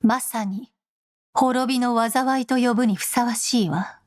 まさに、滅びの災いと呼ぶにふさわしいわ。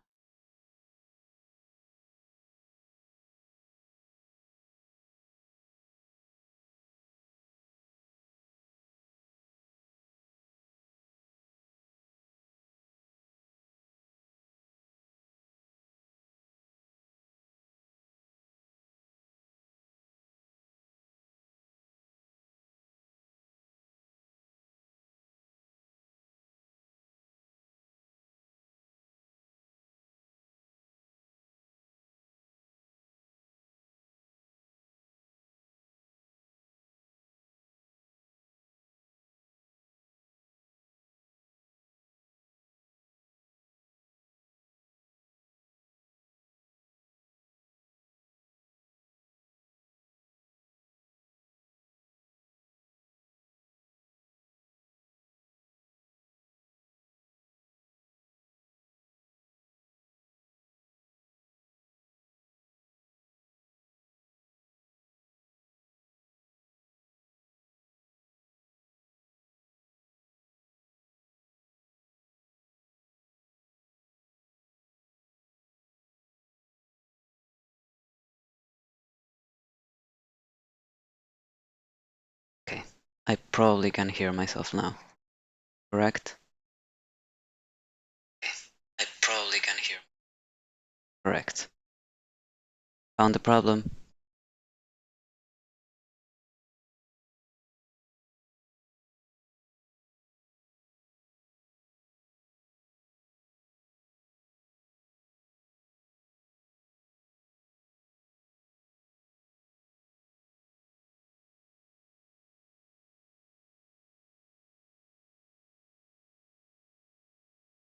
Okay, I probably can hear myself now, correct? I probably can hear. Correct. Found the problem.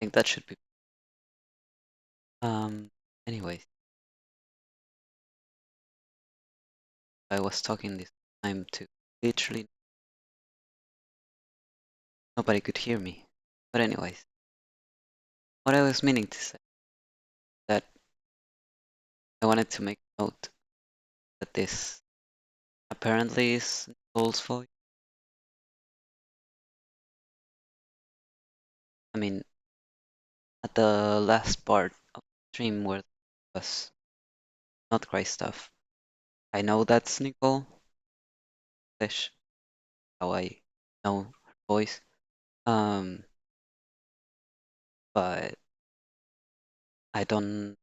I think that should be. Anyways, I was talking this time to literally nobody could hear me. But anyways, what I was meaning to say that I wanted to make note that this apparently is Nicole's voice. I mean, at the last part of the stream where there was not cry stuff, I know that's Nicole. That's how I know her voice. Um, but I don't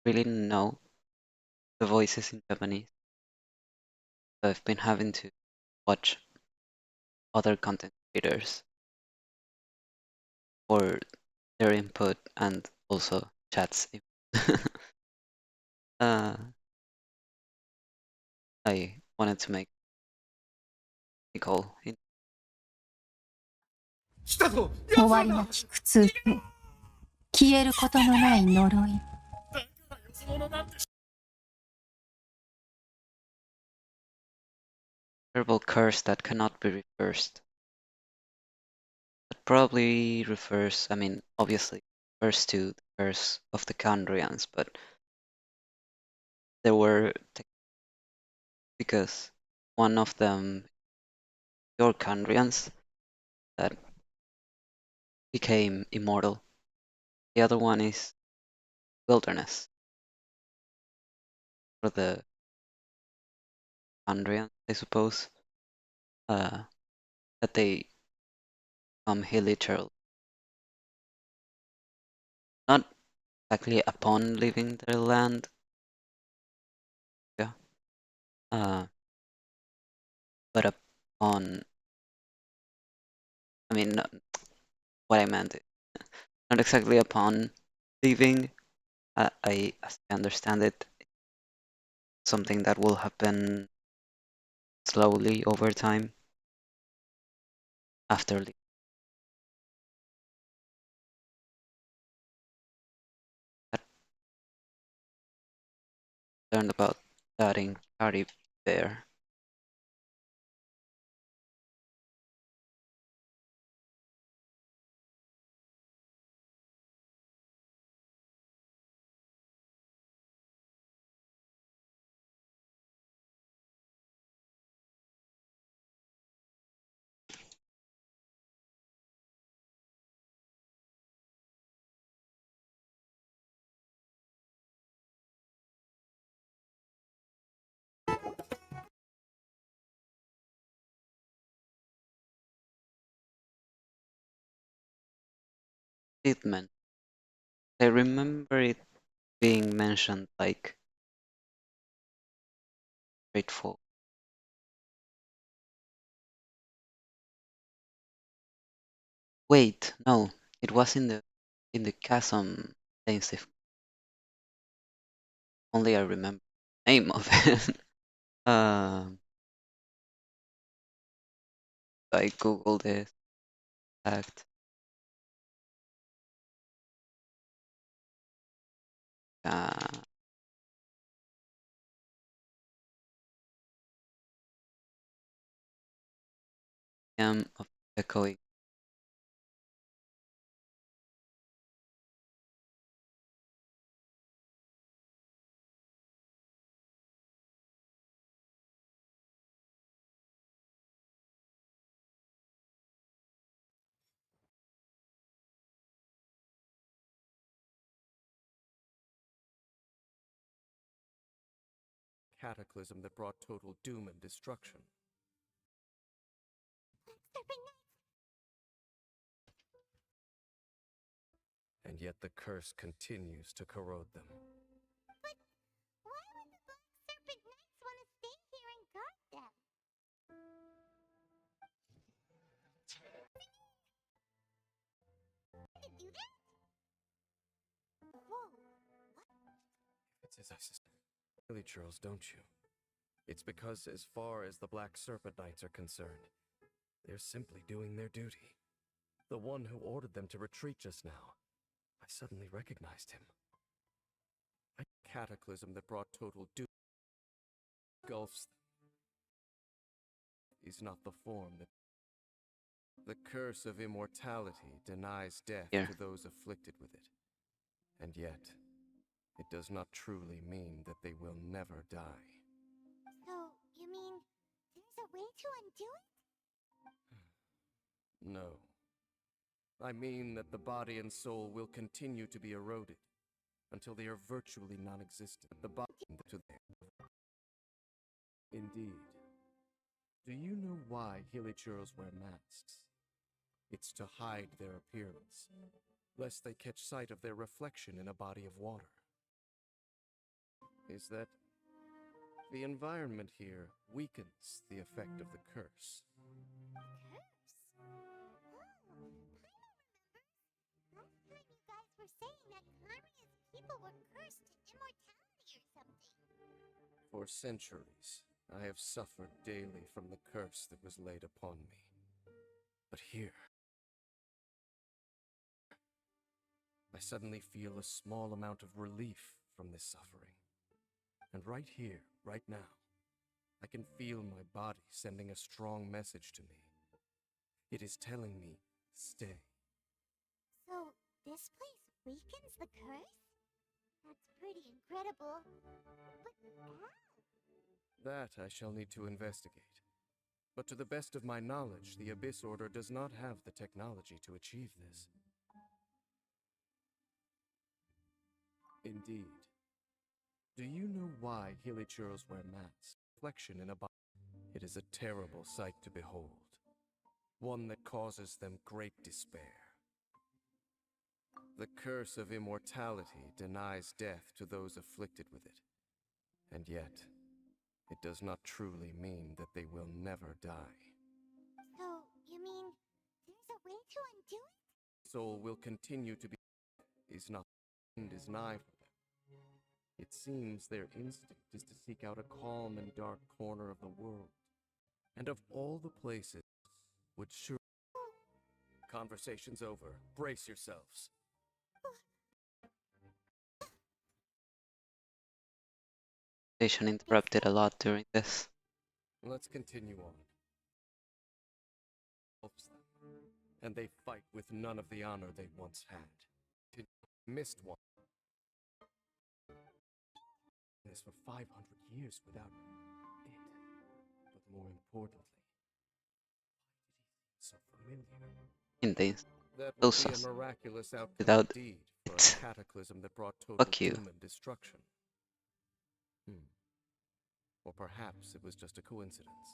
really know the voices in Japanese. So I've been having to watch other content creators for their input and also chats. uh, I wanted to make Nicole. 終わりなき苦痛と、消えることのない呪い。Terrible curse that cannot be reversed. That probably refers, I mean, obviously refers to the curse of the khaenri'ahs, but there were because one of them, your khaenri'ahs, that became immortal. The other one is wilderness for the khaenri'ahs, I suppose. That they become illiterate, not exactly upon leaving their land, yeah, but upon. I mean, what I meant, not exactly upon leaving. As I understand it, something that will happen slowly over time after leaving. I learned about that in Carib Bear. Treatment. I remember it being mentioned like straightforward. Wait, no, it was in the chasm intensive. Only I remember the name of it. Um, I googled it. Fact. Uh, of echoing. Cataclysm that brought total doom and destruction. And yet the curse continues to corrode them. But why would the Black Serpent Knights want to stay here and guard them? To do that? Whoa, It's as I suspect. Really, Charles, don't you? It's because as far as the Black Serpent Knights are concerned, they're simply doing their duty. The one who ordered them to retreat just now. I suddenly recognized him. A cataclysm that brought total doom engulfs them. Is not the form that... The curse of immortality denies death Here. to those afflicted with it. And yet, it does not truly mean that they will never die. so you mean there's a way to undo it? No. I mean that the body and soul will continue to be eroded until they are virtually non-existent. The body to them. Indeed. Do you know why Hilichurls wear masks? It's to hide their appearance, lest they catch sight of their reflection in a body of water. Is that the environment here weakens the effect of the curse. Curse? Oh, I remember. Last time you guys were saying that khaenri'ah's people were cursed to immortality or something. For centuries, I have suffered daily from the curse that was laid upon me. But here, I suddenly feel a small amount of relief from this suffering. And right here, right now, I can feel my body sending a strong message to me. It is telling me, stay. So this place weakens the curse? That's pretty incredible. But how? That I shall need to investigate. But to the best of my knowledge, the Abyss Order does not have the technology to achieve this. Indeed. Do you know why Hilichurls wear masks? Reflection in a body. It is a terrible sight to behold. One that causes them great despair. The curse of immortality denies death to those afflicted with it. And yet, it does not truly mean that they will never die. So you mean there's a way to undo it? Soul will continue to be is not end is nigh for them. It seems their instinct is to seek out a calm and dark corner of the world. And of all the places would sure conversation's over. Brace yourselves. Station interrupted a lot during this. Let's continue on. Helps them. And they fight with none of the honor they once had. Missed one. This for 500 years without it. But more importantly, so familiar. In this. That would Those be a us. miraculous outcome Without indeed for it. a cataclysm that brought total Fuck you. doom and destruction. Or perhaps it was just a coincidence.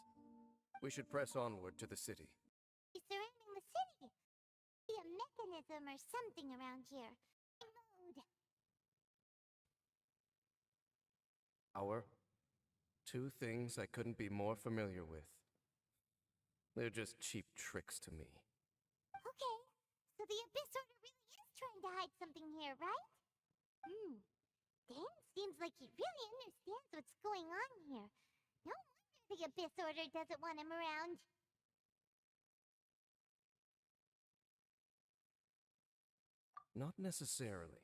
We should press onward to the city. Surrounding the city. Be a mechanism or something around here. Road. Power. Two things I couldn't be more familiar with. They're just cheap tricks to me. Okay, so the Abyss Order really is trying to hide something here, right? Dan seems like he really understands what's going on here. No wonder the Abyss Order doesn't want him around. Not necessarily.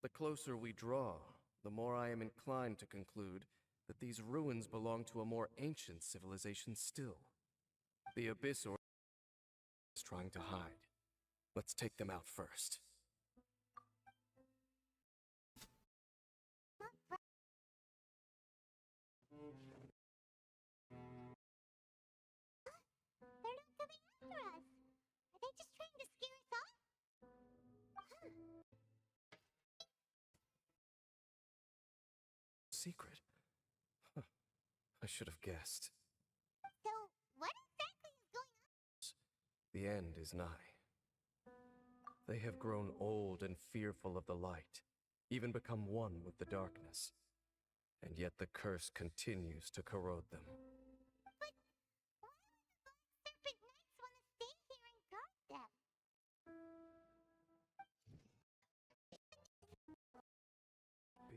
The closer we draw, the more I am inclined to conclude that these ruins belong to a more ancient civilization still. The Abyss Order is trying to hide. Let's take them out first. They're not coming after us. Are they just trying to scare us off? Secret? Huh. I should have guessed. So, what exactly is going on? The end is nigh. They have grown old and fearful of the light, even become one with the darkness. And yet the curse continues to corrode them. But why would the Black Serpent Knights want to stay here and guard them?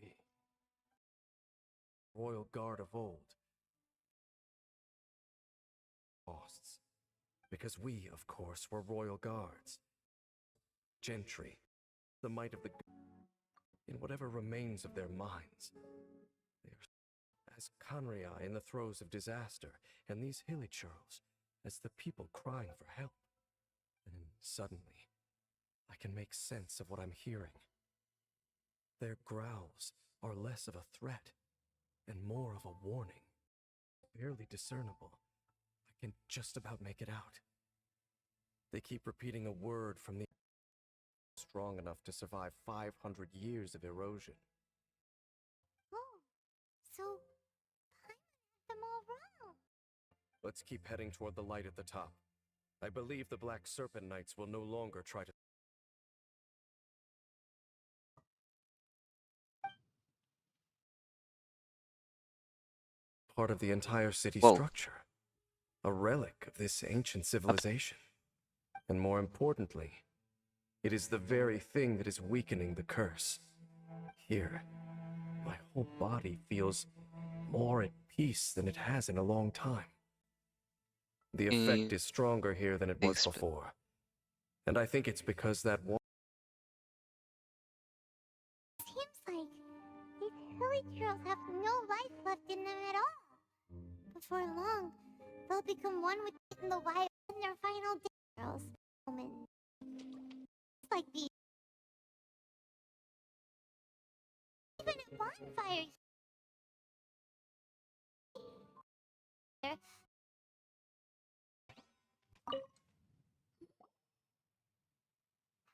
Be Royal Guard of old. Costs. Because we, of course, were royal guards. Gentry, the might of the in whatever remains of their minds. They are as khaenri'ah in the throes of disaster, and these hilly churls as the people crying for help. And suddenly, I can make sense of what I'm hearing. Their growls are less of a threat and more of a warning. Barely discernible. I can just about make it out. They keep repeating a word from the strong enough to survive 500 years of erosion. Oh, so Paimon has them all wrong. Let's keep heading toward the light at the top. I believe the Black Serpent Knights will no longer try to... Part of the entire city Whoa. structure. A relic of this ancient civilization. And more importantly, it is the very thing that is weakening the curse. Here, my whole body feels more at peace than it has in a long time. The effect is stronger here than it was before. And I think it's because that one... Seems like these hilly girls have no life left in them at all. Before long, they'll become one with the wild in their final day. Girls, moment. It's like the even a bonfire here.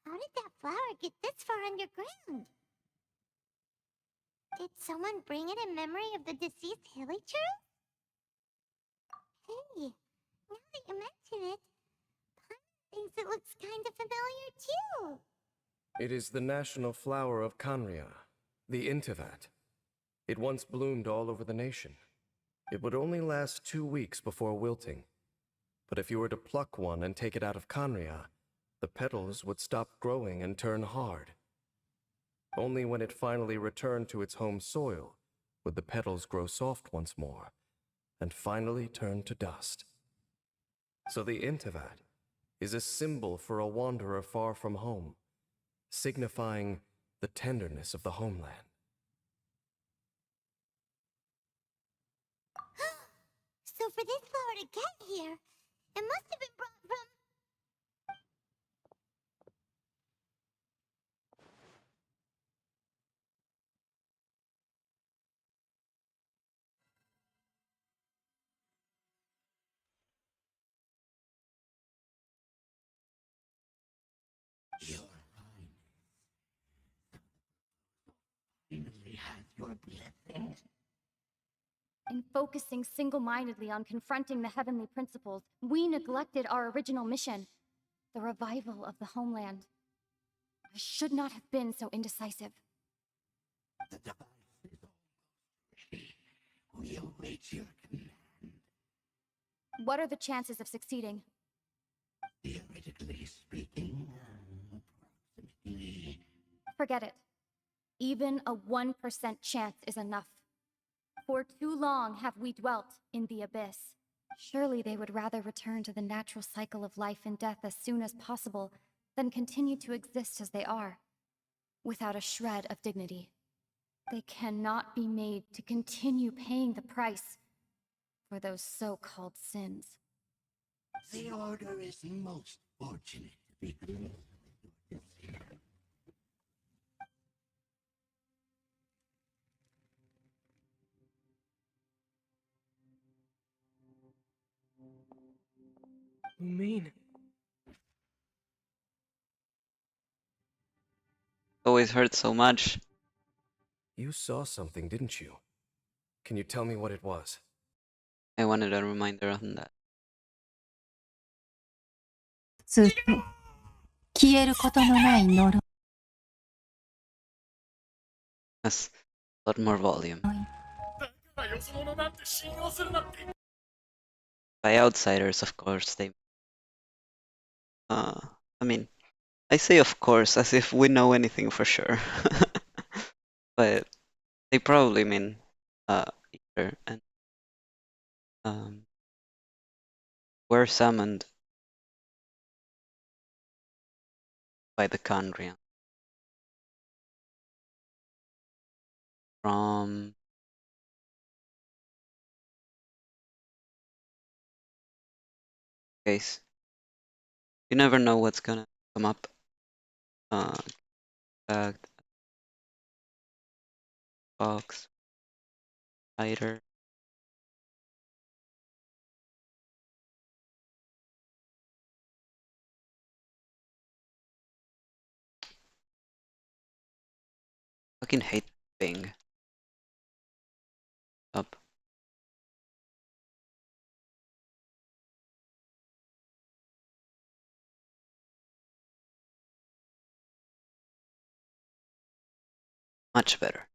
How did that flower get this far underground? Did someone bring it in memory of the deceased hilly churl? Hey, now that you mention it, Paimon thinks it looks kind of familiar too. It is the national flower of khaenri'ah, the intivat. It once bloomed all over the nation. It would only last 2 weeks before wilting. But if you were to pluck one and take it out of khaenri'ah, the petals would stop growing and turn hard. Only when it finally returned to its home soil would the petals grow soft once more, and finally turn to dust. So the intivat is a symbol for a wanderer far from home, signifying the tenderness of the homeland. So for this flower to get here, it must have been brought from... Your Highness finally has your blessing. In focusing single-mindedly on confronting the heavenly principles, we neglected our original mission. the revival of the homeland. I should not have been so indecisive. The device is almost ready. We await your command. What are the chances of succeeding? Theoretically speaking, approximately. Forget it. Even a 1% chance is enough. For too long have we dwelt in the abyss. Surely they would rather return to the natural cycle of life and death as soon as possible than continue to exist as they are, without a shred of dignity. They cannot be made to continue paying the price for those so-called sins. The Order is most fortunate to be blessed with your decision. Mean. Always hurt so much. You saw something, didn't you? Can you tell me what it was? I wanted a reminder on that. ずっと消えることのない呪い。 Has a lot more volume. By outsiders, of course, they. I mean, I say of course as if we know anything for sure. But they probably mean Ether and were summoned by the khaenri'ah from case. You never know what's gonna come up. Fact, box, hider. Fucking hate Bing. Up. Much better.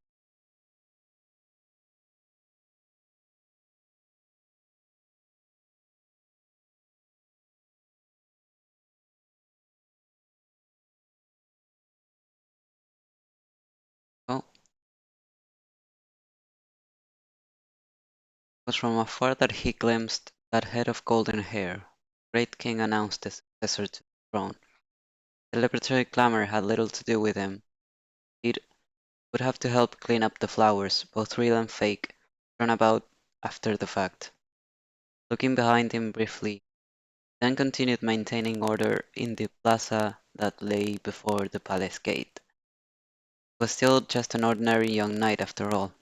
Oh. It was from afar that he glimpsed that head of golden hair. Great king announced the successor to the throne. Celebratory clamor had little to do with him. It would have to help clean up the flowers, both real and fake, thrown about after the fact. Looking behind him briefly, then continued maintaining order in the plaza that lay before the palace gate. He was still just an ordinary young knight after all.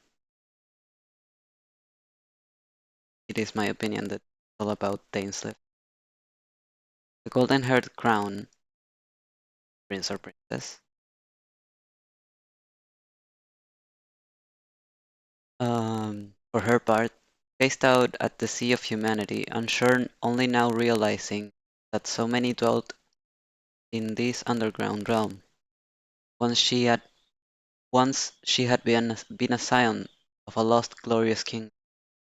It is my opinion that it's all about Dainsleif. The golden-haired crown, prince or princess, for her part, gazed out at the sea of humanity, unsure, only now realizing that so many dwelt in this underground realm. Once she had been a scion of a lost glorious king,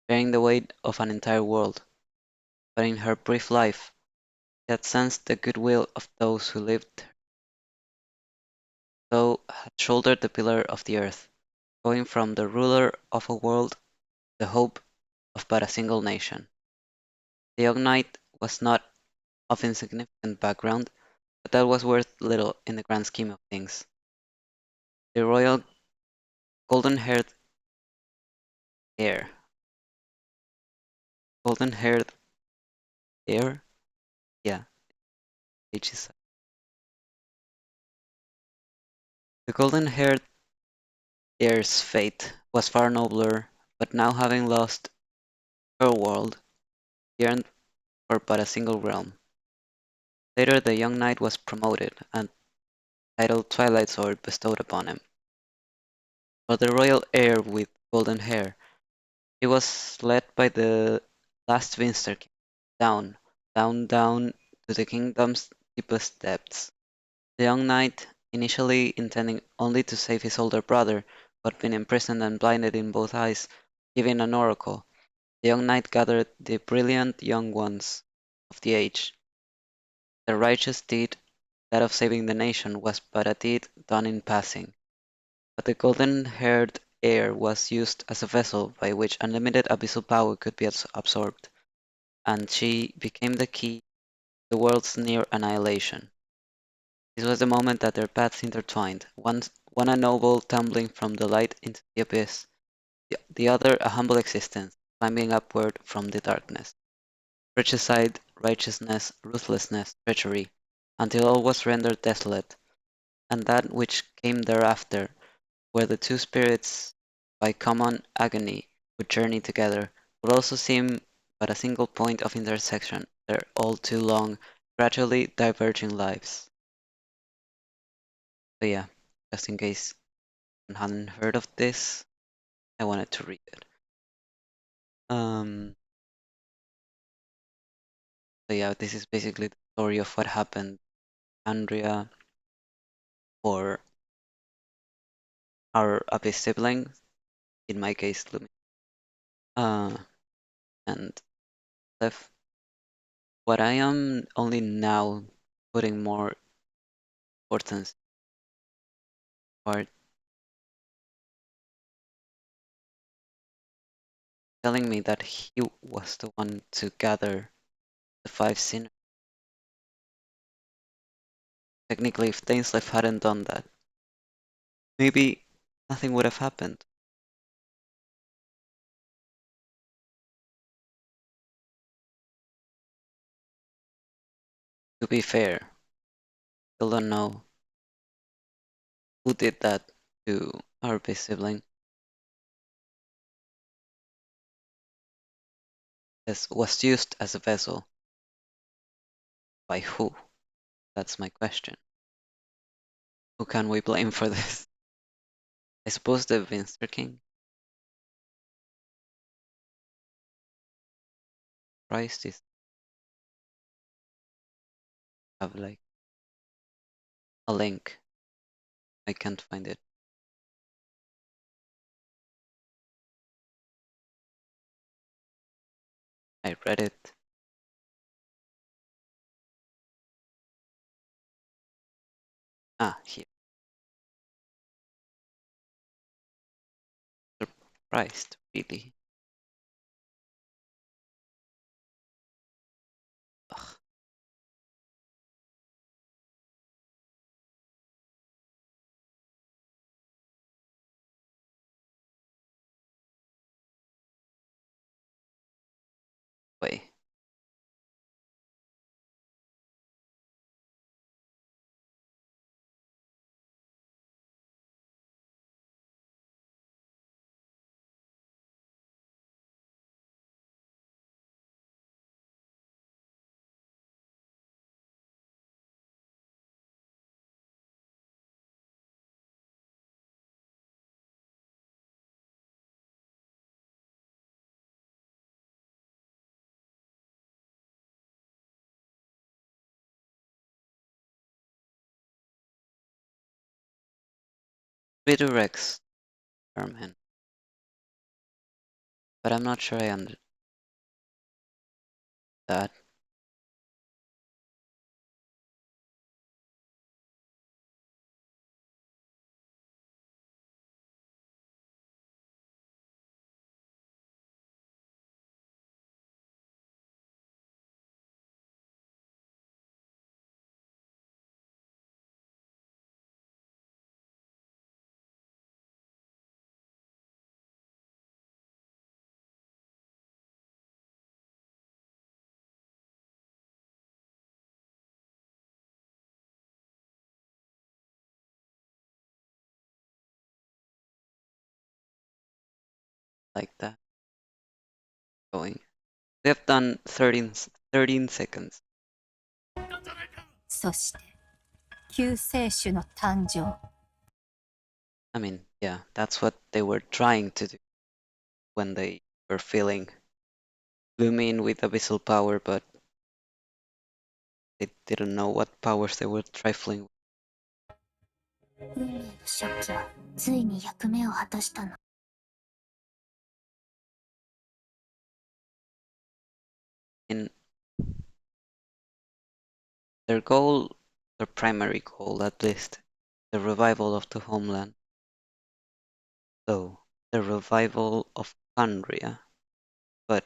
bearing the weight of an entire world. But in her brief life, she had sensed the goodwill of those who lived, so had shouldered the pillar of the earth, going from the ruler of a world, the hope of but a single nation. The young knight was not of insignificant background, but that was worth little in the grand scheme of things. The royal golden-haired heir. Golden-haired heir? Yeah, H is. The golden-haired heir's fate was far nobler, but now having lost her world, yearned for but a single realm. Later the young knight was promoted, and title Twilight Sword bestowed upon him. For the royal heir with golden hair, he was led by the last Vinster King, down to the kingdom's deepest depths. The young knight, initially intending only to save his older brother, who had been imprisoned and blinded in both eyes, giving an oracle, the young knight gathered the brilliant young ones of the age. The righteous deed, that of saving the nation, was but a deed done in passing. But the golden-haired heir was used as a vessel by which unlimited abyssal power could be absorbed, and she became the key to the world's near annihilation. This was the moment that their paths intertwined, one a noble tumbling from the light into the abyss, the other a humble existence, climbing upward from the darkness. Regicide, righteousness, ruthlessness, treachery, until all was rendered desolate, and that which came thereafter, where the two spirits, by common agony, would journey together, would also seem but a single point of intersection, their all too long, gradually diverging lives. So yeah, just in case you hadn't heard of this, I wanted to read it. So yeah, this is basically the story of what happened to Andrea or our abyss sibling, in my case, Lumi, and Lev. What I am only now putting more importance are telling me that he was the one to gather the five sinners. Technically, if Dainsleif hadn't done that, maybe nothing would have happened. To be fair, still don't know who did that to our big sibling. This was used as a vessel. By who? That's my question. Who can we blame for this? I suppose the Vinster King. Christ is have like a link. I can't find it. I read it. Ah, here. Surprised, really. Ugh. Wait. Redirects Herman. But I'm not sure I understand that. Like that. Going. We have done 13 seconds. そして救世主の誕生。 I mean, yeah, that's what they were trying to do when they were filling Lumin with abyssal power, but they didn't know what powers they were trifling with. 運命の食器はついに役目を果たしたの。 In their goal, their primary goal at least, the revival of the homeland. So, the revival of khaenri'ah. But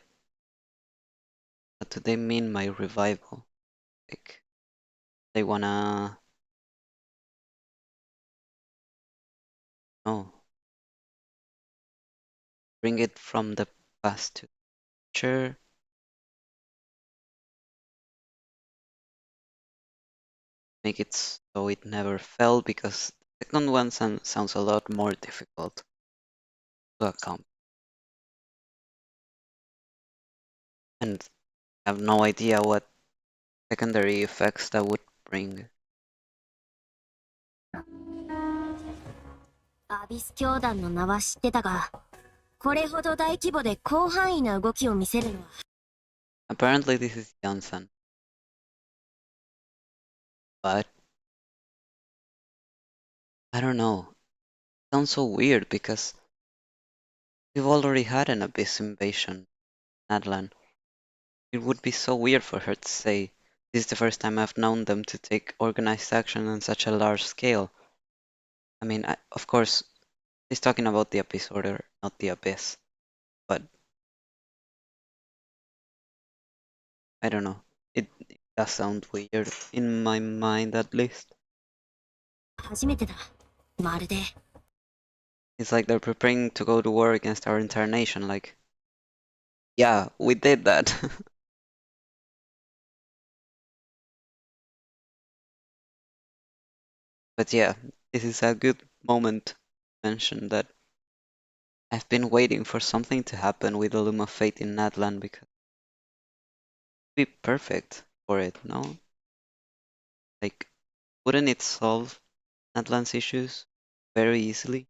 what do they mean by revival? Like, they wanna... Oh. Bring it from the past to the future. Make it so it never fell, because the second one sounds a lot more difficult to account. And I have no idea what secondary effects that would bring. アビス教団の名は知ってたが、これほど大規模で広範囲な動きを見せるのは。 Apparently this is Johnson. But I don't know. It sounds so weird because we've already had an Abyss invasion in Atlan. It would be so weird for her to say, this is the first time I've known them to take organized action on such a large scale. I mean, of course, he's talking about the Abyss Order, not the Abyss. But I don't know. It does sound weird, in my mind at least. 初めてだ。まるで。 It's like they're preparing to go to war against our entire nation, like, yeah, we did that. But yeah, this is a good moment to mention that I've been waiting for something to happen with the Loom of Fate in Natlan because it'd be perfect for it, no? Like, wouldn't it solve Natlan's issues very easily?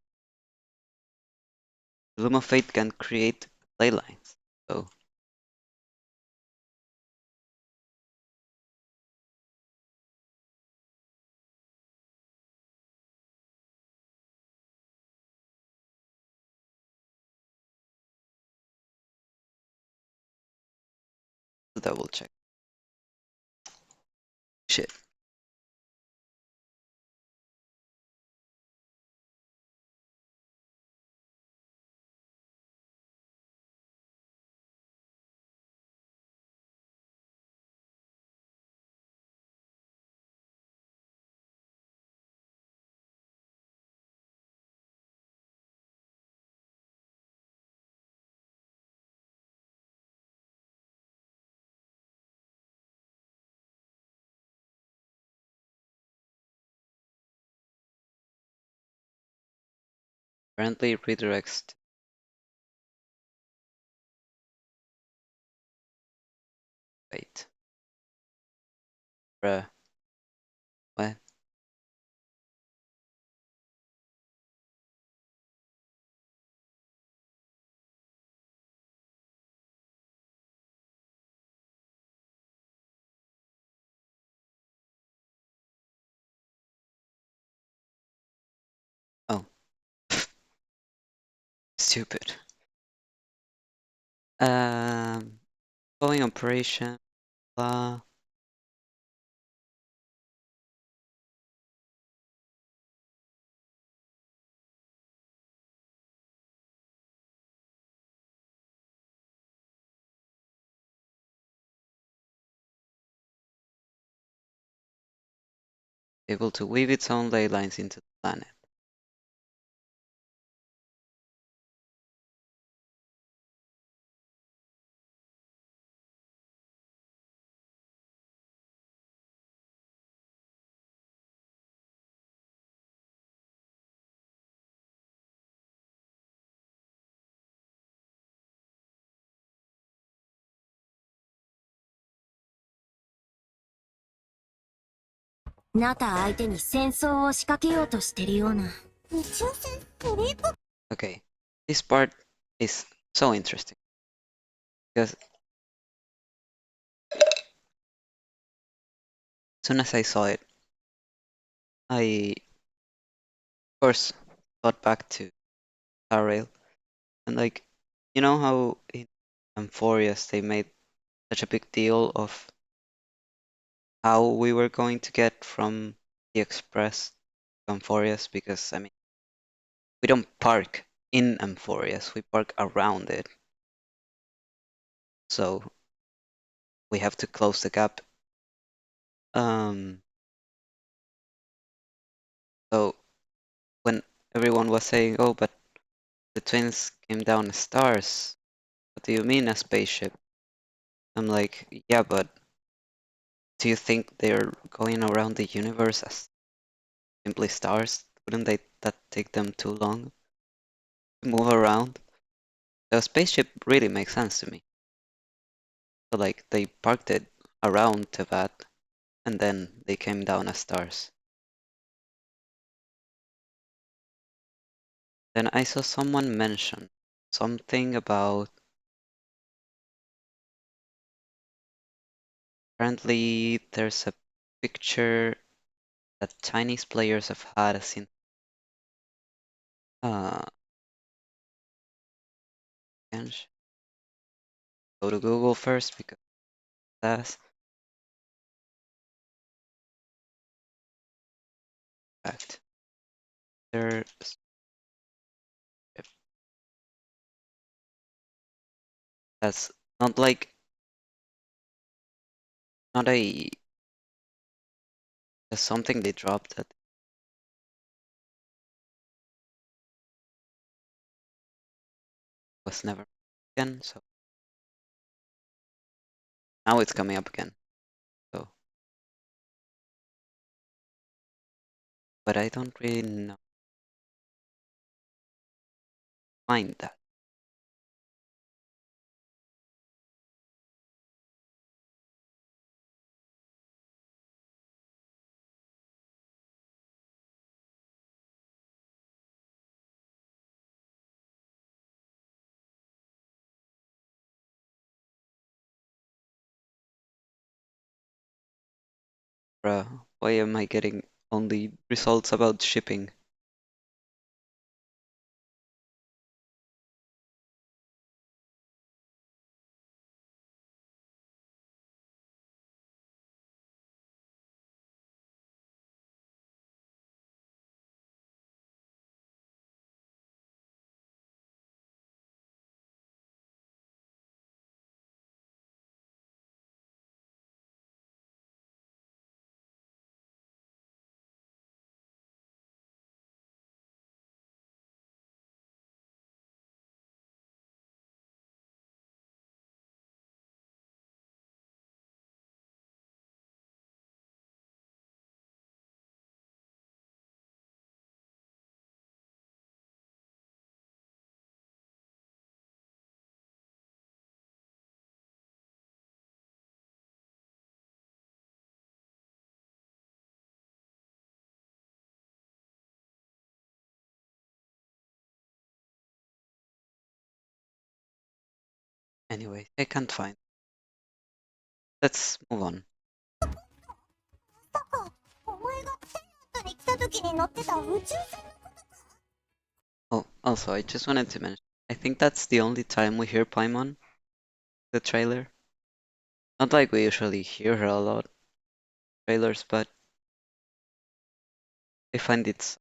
The Loom of Fate can create ley lines, so double check. Shit. Apparently it redirects. Wait. Bruh. What? Oh. Stupid. Going operation. Blah. Able to weave its own ley lines into the planet. Okay, this part is so interesting because soon as I saw it, I, of course, thought back to Rail, and like, you know how in Amphorius they made such a big deal of how we were going to get from the Express to Amphorius, because I mean, we don't park in Amphorius, we park around it. So we have to close the gap. So when everyone was saying, oh, but the twins came down as stars, what do you mean a spaceship? I'm like, yeah, but do you think they're going around the universe as simply stars? Wouldn't that take them too long to move around? The spaceship really makes sense to me. So like they parked it around Tevat and then they came down as stars. Then I saw someone mention something about apparently there's a picture that Chinese players have had since Genshin. Go to Google first because that's fact. There's that's not like not a just something they dropped that was never again, so now it's coming up again. So but I don't really know find that. Bruh, why am I getting only results about shipping? Anyway, I can't find. Let's move on. まさか、お前がセリアットに来た時に乗ってた宇宙船 Oh, also, I just wanted to mention, I think that's the only time we hear Paimon, the trailer. Not like we usually hear her a lot in trailers, but I find it's,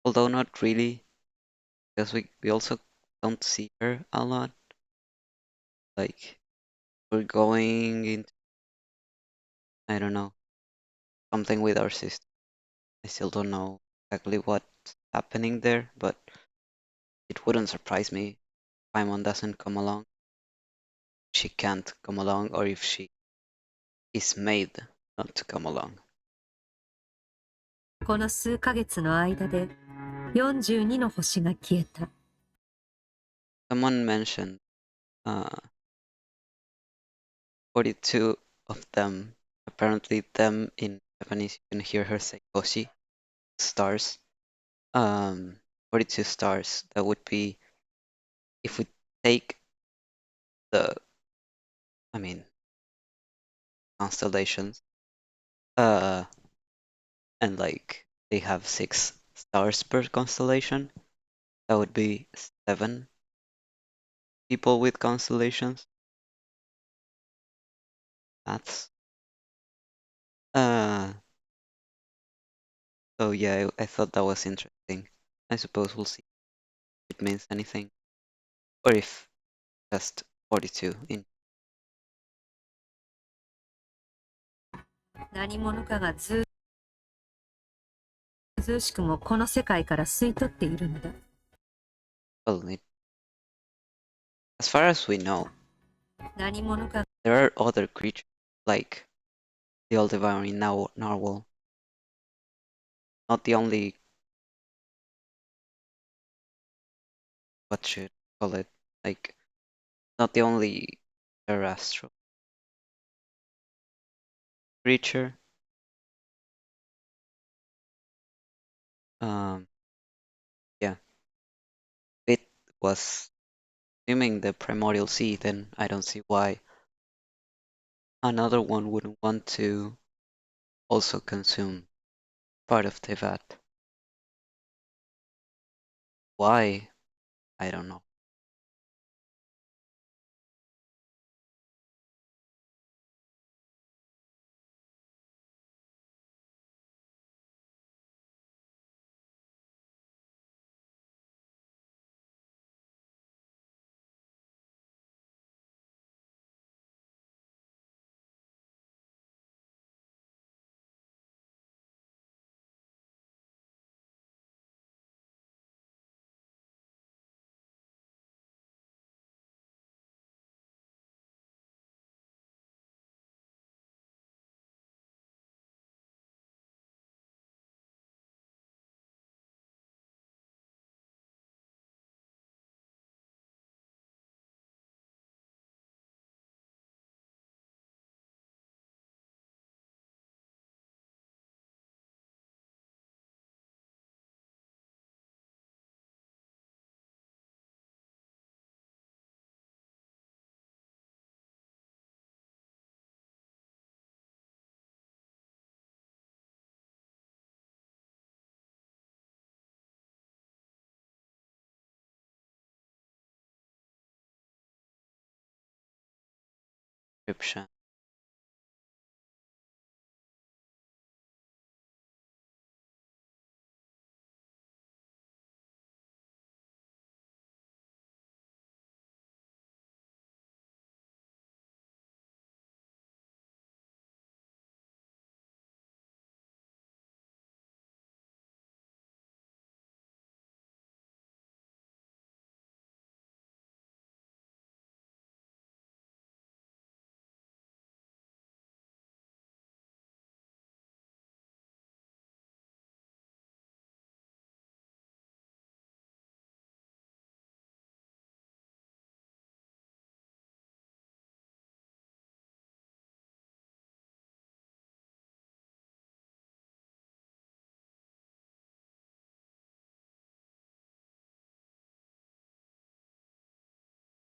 although not really, because we also don't see her a lot. Like, we're going into, I don't know, something with our sister. I still don't know exactly what's happening there, but it wouldn't surprise me if Paimon doesn't come along. She can't come along, or if she is made not to come along. この数ヶ月の間で42の星が消えた。Someone mentioned 42 of them. Apparently, them in Japanese, you can hear her say "hoshi," stars. 42 stars. That would be if we take the. I mean, constellations. And like they have 6 stars per constellation. That would be 7 people with constellations. That's so yeah, I thought that was interesting. I suppose we'll see if it means anything. Or if just 42 in 何者かがずうずうしくもこの世界から吸い取っているのだ。well, as far as we know, 何者か there are other creatures like the old devouring narwhal. Not the only what should I call it, like not the only terrestrial creature. Yeah, it was assuming the primordial sea, then I don't see why another one wouldn't want to also consume part of Tevat. Why? I don't know. Description.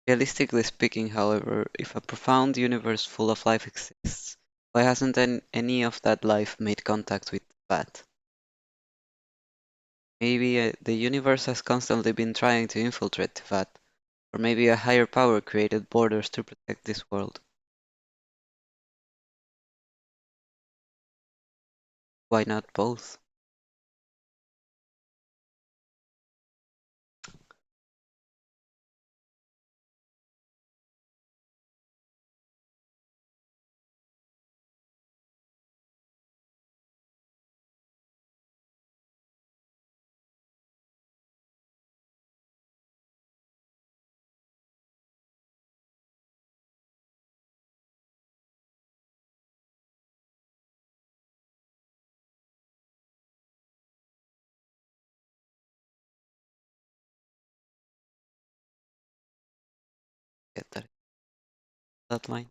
Realistically speaking, however, if a profound universe full of life exists, why hasn't any of that life made contact with that? Maybe the universe has constantly been trying to infiltrate that, or maybe a higher power created borders to protect this world. Why not both? Get that line?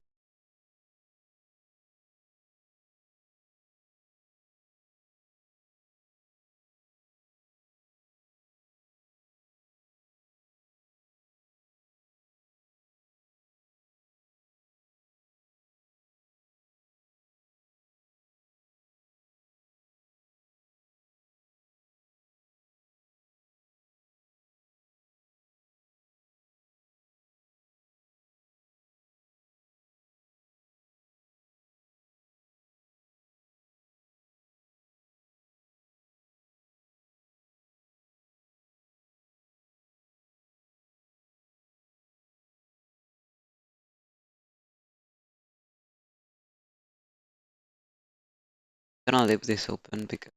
gonna leave this open because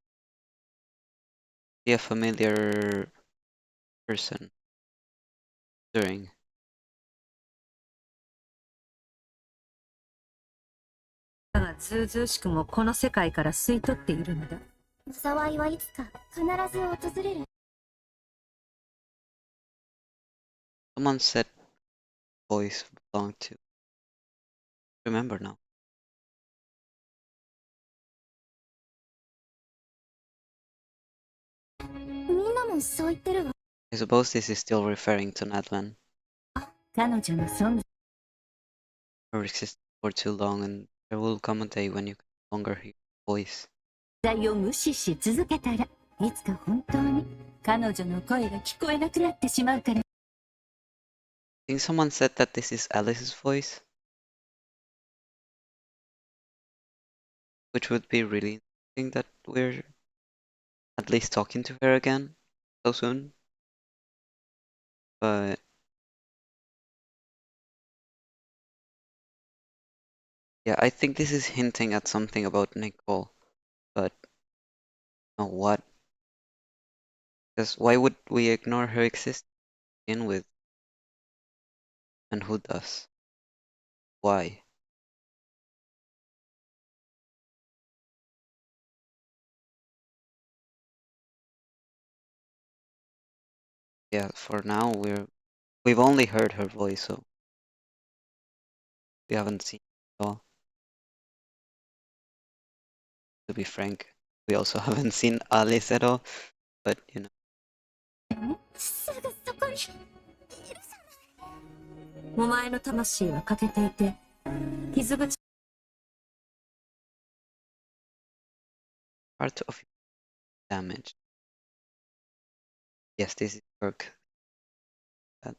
be a familiar person during. だがずうずうしくもこの世界から吸い取っているのだ。災いはいつか必ず訪れる。 Someone said voice belonged to. Remember now. みんなもそう言ってるわ。 I suppose this is still referring to Nadlan, 彼女の存在 who existed for too long, and there will come a day when you can no longer hear voice. を無視し続けたらいつか本当に彼女の声が聞こえなくなってしまうから。 I think someone said that this is Alice's voice, which would be really interesting that we're at least talking to her again so soon. But yeah, I think this is hinting at something about Nicole, but no, what? Because why would we ignore her existence to begin with? And who does? Why? Yeah, for now we've only heard her voice, so we haven't seen it at all. To be frank, we also haven't seen Alice at all, but you know. すぐそこにいるじゃない。お前の魂は欠けていて、傷口 Part of damage. Yes, this is work. That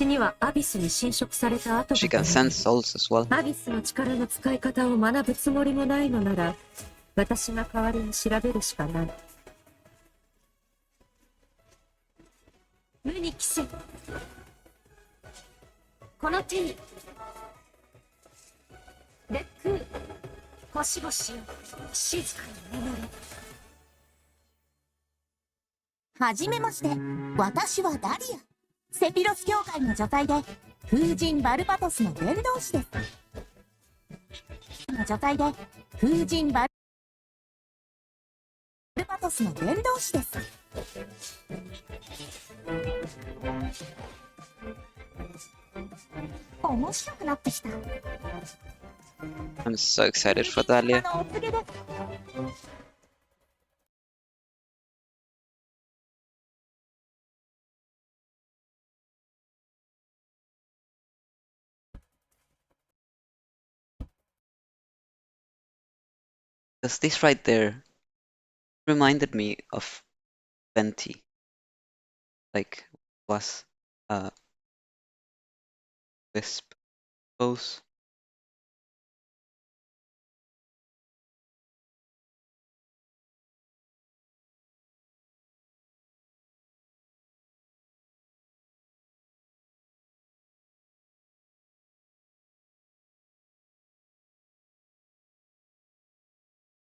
にはアビスに侵食された跡 she が can ある。 sense souls as well. アビスの力の使い方を学ぶつもりもないのなら、私が代わりに調べるしかない。無に帰せ。この手に。烈空、星々よ、静かに眠れ。はじめまして、私はダリア。セピロス教会の女体で、風神バルバトスの伝道師です。の女体で、風神バルバトスの伝道師です。面白くなってきた。 I'm so excited for Dahlia. のお告げです。 Because this right there reminded me of Venti. Like was wisp pose.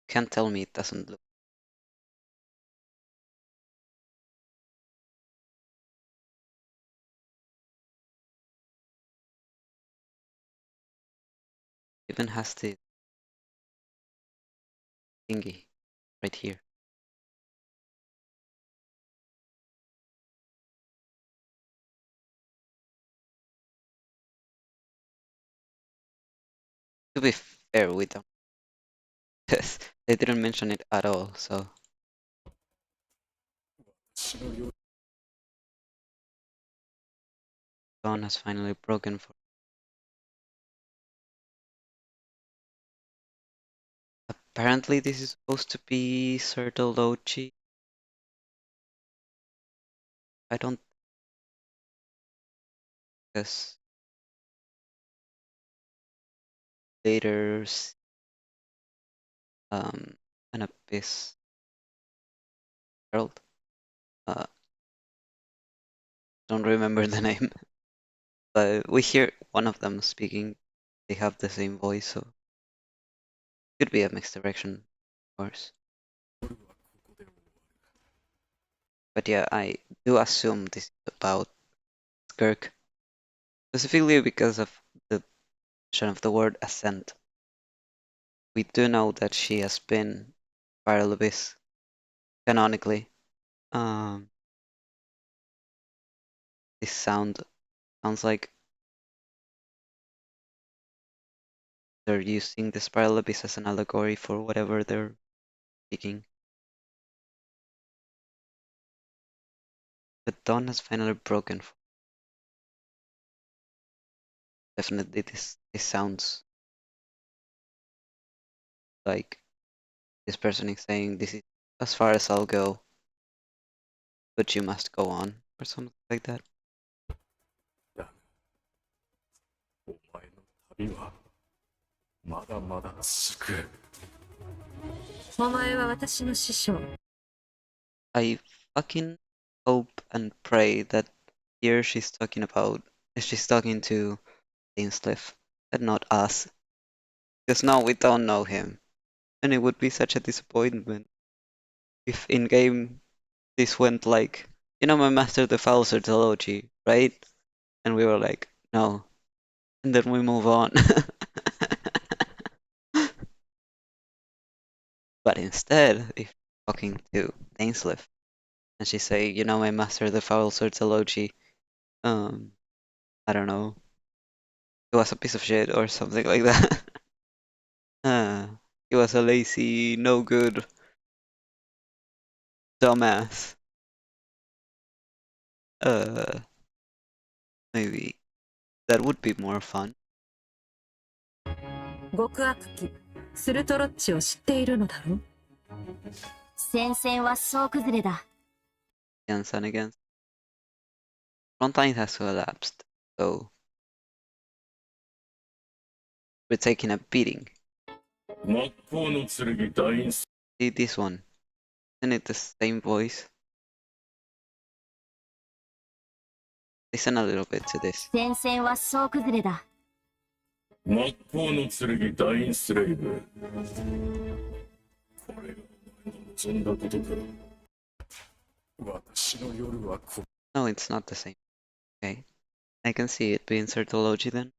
Can't tell me it doesn't look. Even has the thingy right here. To be fair, we don't. Yes, they didn't mention it at all, so. Dawn has finally broken for. Apparently, this is supposed to be Sertolochi. I don't. Guess later, an abyss herald. Don't remember the name. but we hear one of them speaking. They have the same voice, so could be a mixed direction, of course. But yeah, I do assume this is about Skirk, specifically because of the mention of the word ascent. We do know that she has been Spiral Abyss canonically. This sounds like they're using the Spiral Abyss as an allegory for whatever they're speaking. But dawn has finally broken. Definitely, this sounds like this person is saying, "This is as far as I'll go, but you must go on," or something like that. お前の旅はまだまだ続く。お前は私の師匠。I fucking hope and pray that here she's talking to Ainsliff and not us. Because now we don't know him. And it would be such a disappointment if in game this went like, you know, my master the foul Sortology, right? And we were like, no. And then we move on. But instead, if talking to Ainsliff, and she say, you know, my master the foul Sortology, I don't know, he was a piece of shit or something like that. He was a lazy, no good, dumbass. Maybe that would be more fun. 極悪鬼スルトロッチを知っているのだろう。戦線は総崩れだ。Against and against. Frontline has collapsed, so we're taking a beating. 真っ向の剣大隕石 See this one. Isn't it the same voice? Listen a little bit to this. 戦線は総崩れだ。真っ向の剣大隕スレイブ。これがお前の望んだことか。私の夜はこ No, it's not the same. Okay. I can see it being Certology then.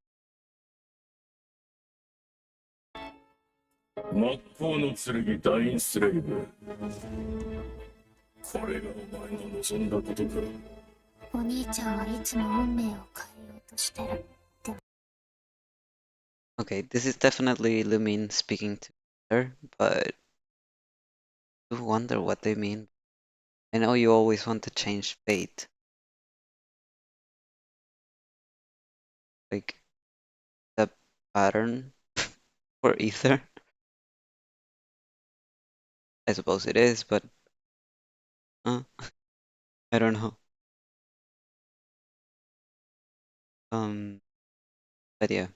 真っ向の剣大隕スレイブ。これがお前の望んだことか。お兄ちゃんはいつも運命を変えようとしてる。 Okay, this is definitely Lumine speaking to her, but I do wonder what they mean. I know you always want to change fate. Like, the pattern for Ether? I suppose it is, but I don't know. But yeah,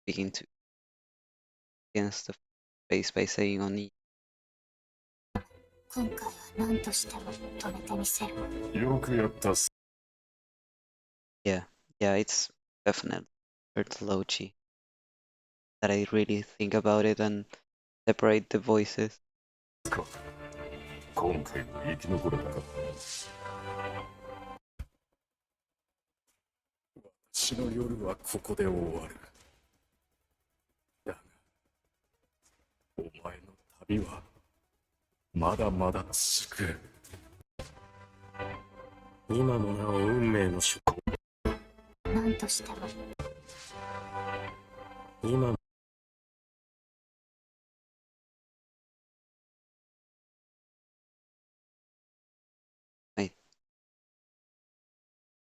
speaking to against the face by saying Oni. 今回は何としても止めてみせる。よくやったっす。 Yeah, it's definitely Bertolucci. That I really think about it and separate the voices. 今回も生き残れたか。私の夜はここで終わる。だが、お前の旅はまだまだ続く。今もなお運命の出航。何としても。今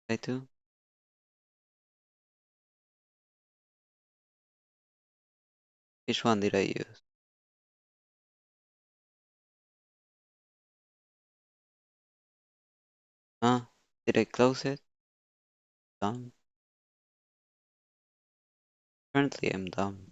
I do. Which one did I use? Huh? Did I close it? Dumb. Currently, I'm dumb.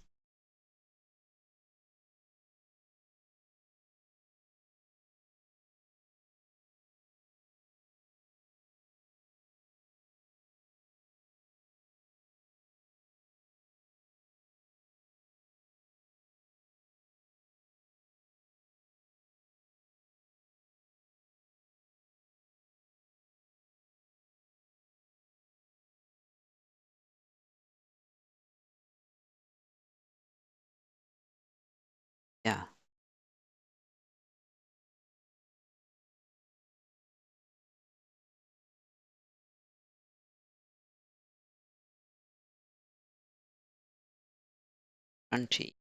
crunchy.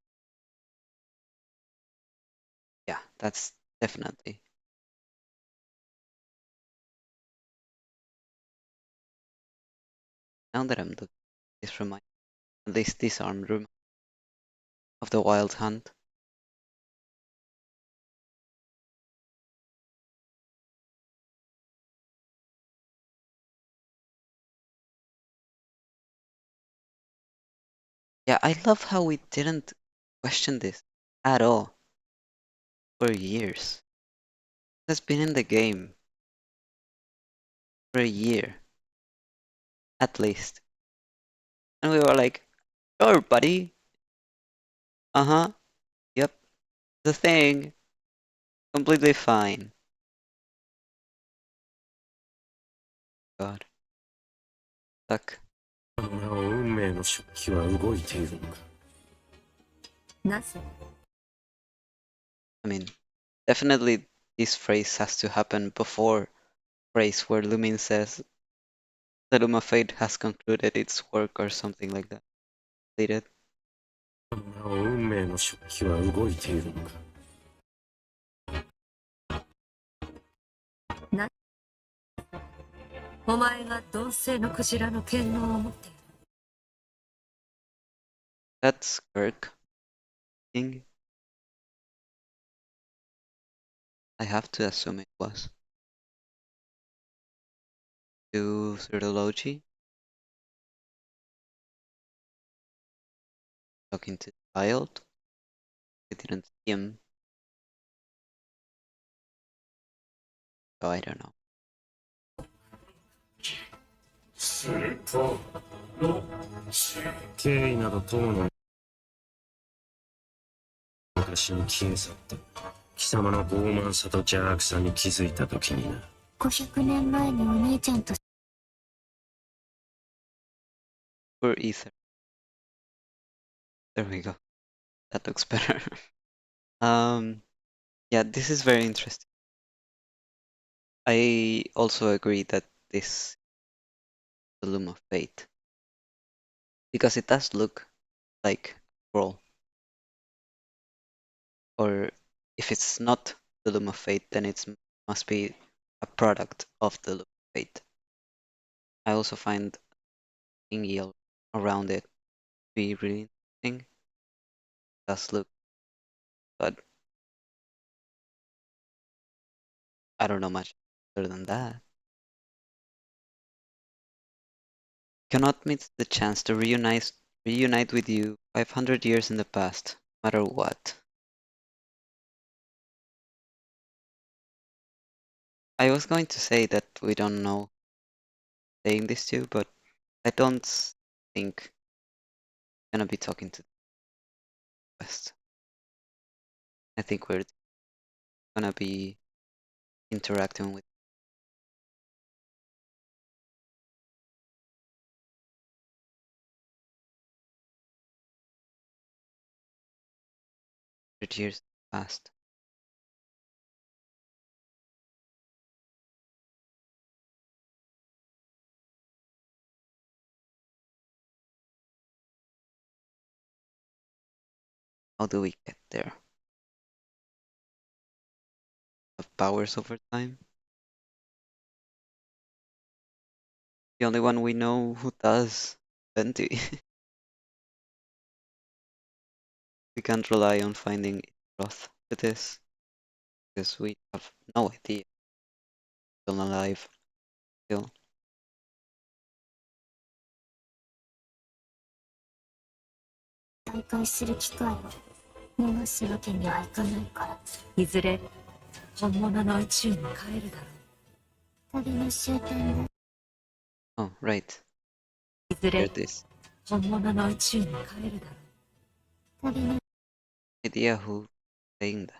Yeah, that's definitely. Now that I'm looking, this reminds at least this arm room of the Wild Hunt. Yeah, I love how we didn't question this at all for years. It has been in the game for a year, at least. And we were like, sure, buddy. Uh-huh. Yep. The thing. Completely fine. God. Fuck. なお運命の食器は動いているのか。なぜ I mean, definitely this phrase has to happen before phrase where Lumin says the Loom of Fate has concluded its work or something like that. Completed. なお運命の食器は動いているのか。お前が鈍性のクジラの権能を持っている。 That's Kirk. King. I have to assume it was. To Pseudology. Talking to the child. I didn't see him. So I don't know. すると、経緯など友の昔に消え去った。貴様の傲慢さと邪悪さに気づいたときにな。500年前にお兄ちゃんと Poor Ether. There we go. That looks better. Yeah, this is very interesting. I also agree that this is the Loom of Fate. Because it does look like a scroll. Or if it's not the Loom of Fate, then it must be a product of the Loom of Fate. I also find thingy around it to be really interesting. It does look, but I don't know much other than that. Cannot miss the chance to reunite with you 500 years in the past, no matter what. I was going to say that we don't know saying this to, but I don't think I'm gonna be talking to the West. I think we're gonna be interacting with 100 years past. How do we get there? Have powers over time? The only one we know who does, Venti. We can't rely on finding Roth for this, because we have no idea. Still alive. Still. 再会する機会を逃すわけにはいかないから。いずれ本物の宇宙に帰るだろう。旅の終点で Oh, right. いず There れ it is. 本物の宇宙に帰るだろう。旅の Idea who saying that.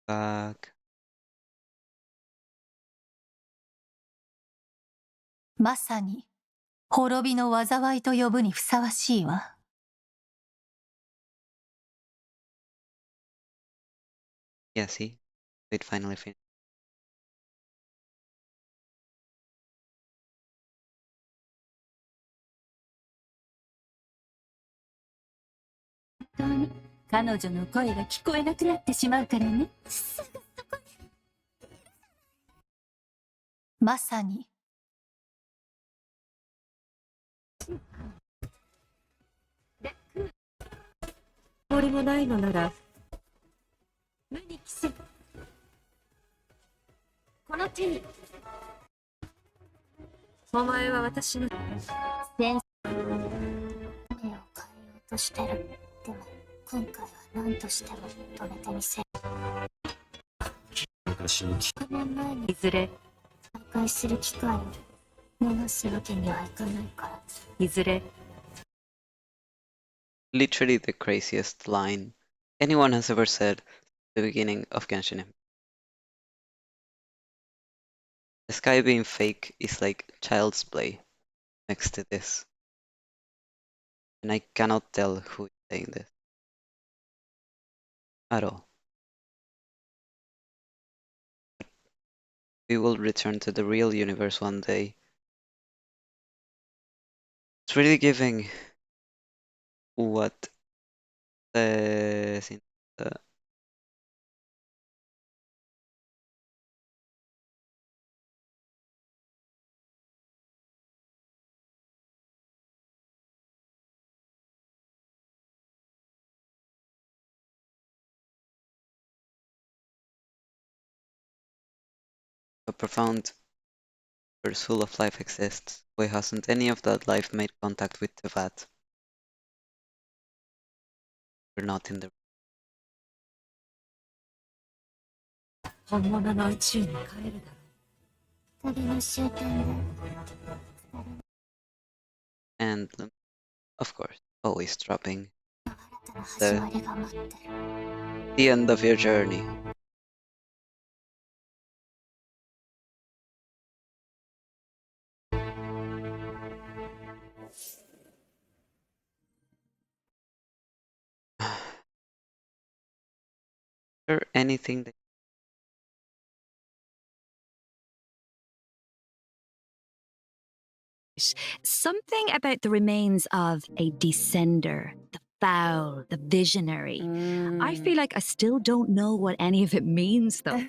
Back. まさに滅びの災いと呼ぶにふさわしいわ。Yeah, see? It finally finished.つもりもないのなら、無に帰せ。この手に。お前は私の。目を変えようとしてる。でも、今回は何としても止めてみせる。昔に聞6年前にいずれ、再会する機会を逃すわけにはいかないから。いずれ、Literally the craziest line anyone has ever said at the beginning of Genshin Impact. The sky being fake is like child's play next to this. And I cannot tell who is saying this at all. We will return to the real universe one day. It's really giving what the a profound verse full of life exists. Why hasn't any of that life made contact with Tevat? We're not in the 本物の宇宙に帰るだろう。旅の終点で and of course, always dropping 新たな始まりが待ってる。 the end of your journey. Is there anything that Something about the remains of a descender, the foul, the visionary. I feel like I still don't know what any of it means, though.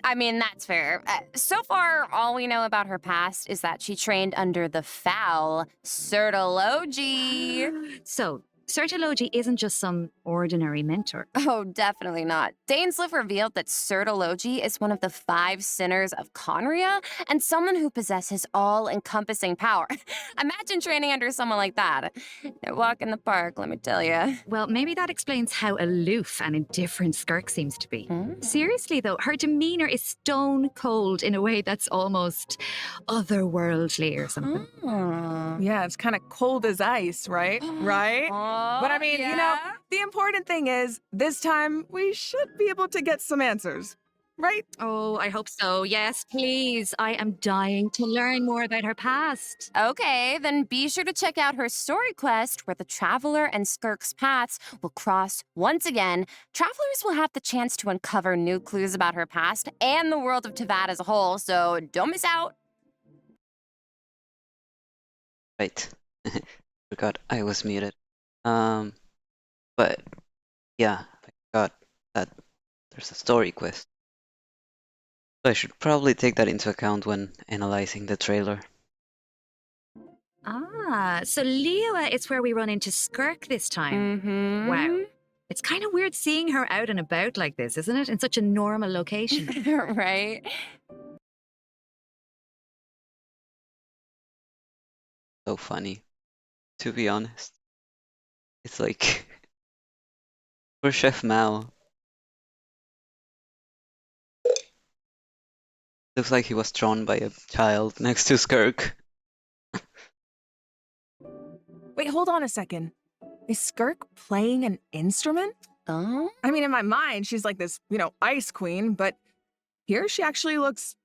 I mean, that's fair. So far, all we know about her past is that she trained under the foul Sertology. So, Sertology isn't just some ordinary mentor. Oh, definitely not. Dainsliff revealed that Sertology is one of the 5 sinners of khaenri'ah and someone who possesses all-encompassing power. Imagine training under someone like that. No walk in the park, let me tell you. Well, maybe that explains how aloof and indifferent Skirk seems to be. Seriously, though, her demeanor is stone cold in a way that's almost otherworldly or something. Yeah, it's kind of cold as ice, right? Right? But I mean, you know, the important thing is, this time we should be able to get some answers, right? Oh, I hope so. Yes, please. I am dying to learn more about her past. Okay, then be sure to check out her story quest where the Traveler and Skirk's paths will cross once again. Travelers will have the chance to uncover new clues about her past and the world of Tevat as a whole, so don't miss out. right? Forgot I was muted. But yeah, I forgot that there's a story quest. So I should probably take that into account when analyzing the trailer. Ah, so Liyue is where we run into Skirk this time. Wow. It's kind of weird seeing her out and about like this, isn't it? In such a normal location. Right? So funny, to be honest. It's like for Chef Mao. Looks like he was drawn by a child next to Skirk. Wait, hold on a second. Is Skirk playing an instrument? Oh? I mean, in my mind, she's like this, you know, ice queen, but here she actually looks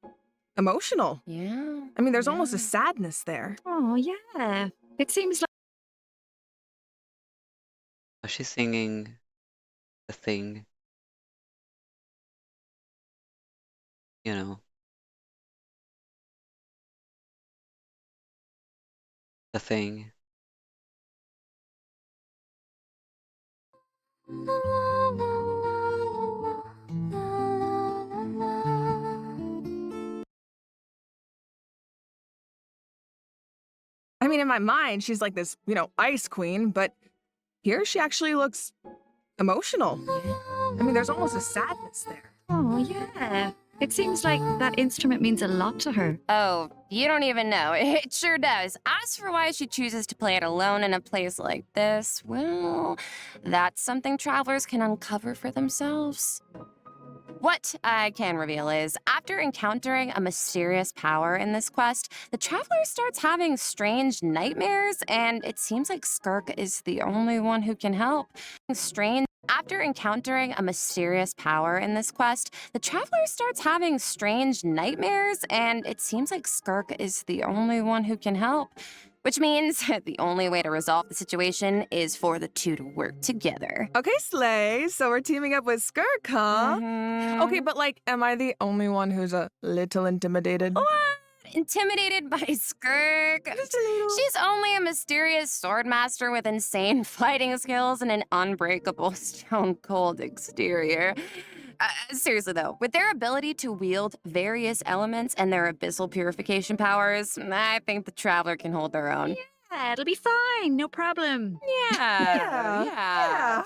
emotional. Yeah. I mean, there's almost a sadness there. Oh, yeah. It seems like She's singing the thing you know, the thing. I mean, in my mind, she's like this, ice queen, but here she actually looks emotional. I mean, there's almost a sadness there. Oh, yeah. It seems like that instrument means a lot to her. Oh, you don't even know. It sure does. As for why she chooses to play it alone in a place like this, well, that's something travelers can uncover for themselves. What I can reveal is, after encountering a mysterious power in this quest, the traveler starts having strange nightmares, and it seems like Skirk is the only one who can help. After encountering a mysterious power in this quest, the traveler starts having strange nightmares, and it seems like Skirk is the only one who can help. Which means the only way to resolve the situation is for the two to work together. Okay, Slay, so we're teaming up with Skirk, huh? Mhm. Okay, but am I the only one who's a little intimidated? What? Intimidated by Skirk? Just a little. She's only a mysterious sword master with insane fighting skills and an unbreakable stone-cold exterior. Seriously though, with their ability to wield various elements and their abyssal purification powers, I think the traveler can hold their own. Yeah, it'll be fine. No problem. Yeah.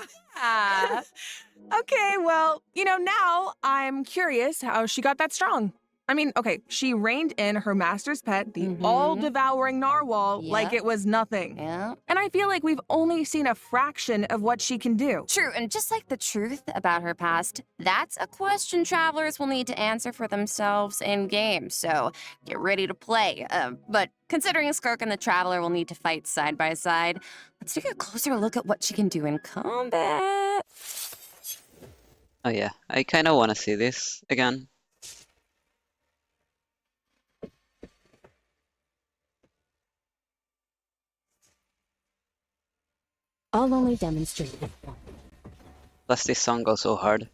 Okay, well, now I'm curious how she got that strong. I mean, okay, she reined in her master's pet, the all-devouring narwhal, like it was nothing. Yeah. And I feel like we've only seen a fraction of what she can do. True, and just like the truth about her past, that's a question travelers will need to answer for themselves in-game, so get ready to play. But considering Skirk and the traveler will need to fight side by side, let's take a closer look at what she can do in combat. Oh yeah, I kind of want to see this again. I'll only demonstrate it. Plus this song goes so hard.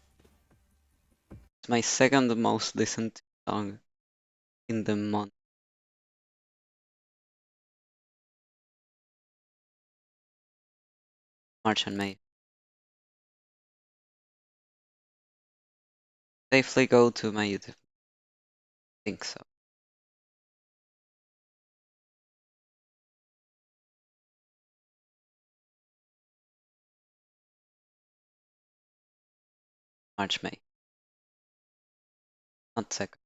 It's my second most listened to song in the month. March and May. Safely go to my YouTube. I think so. March, May. Not second.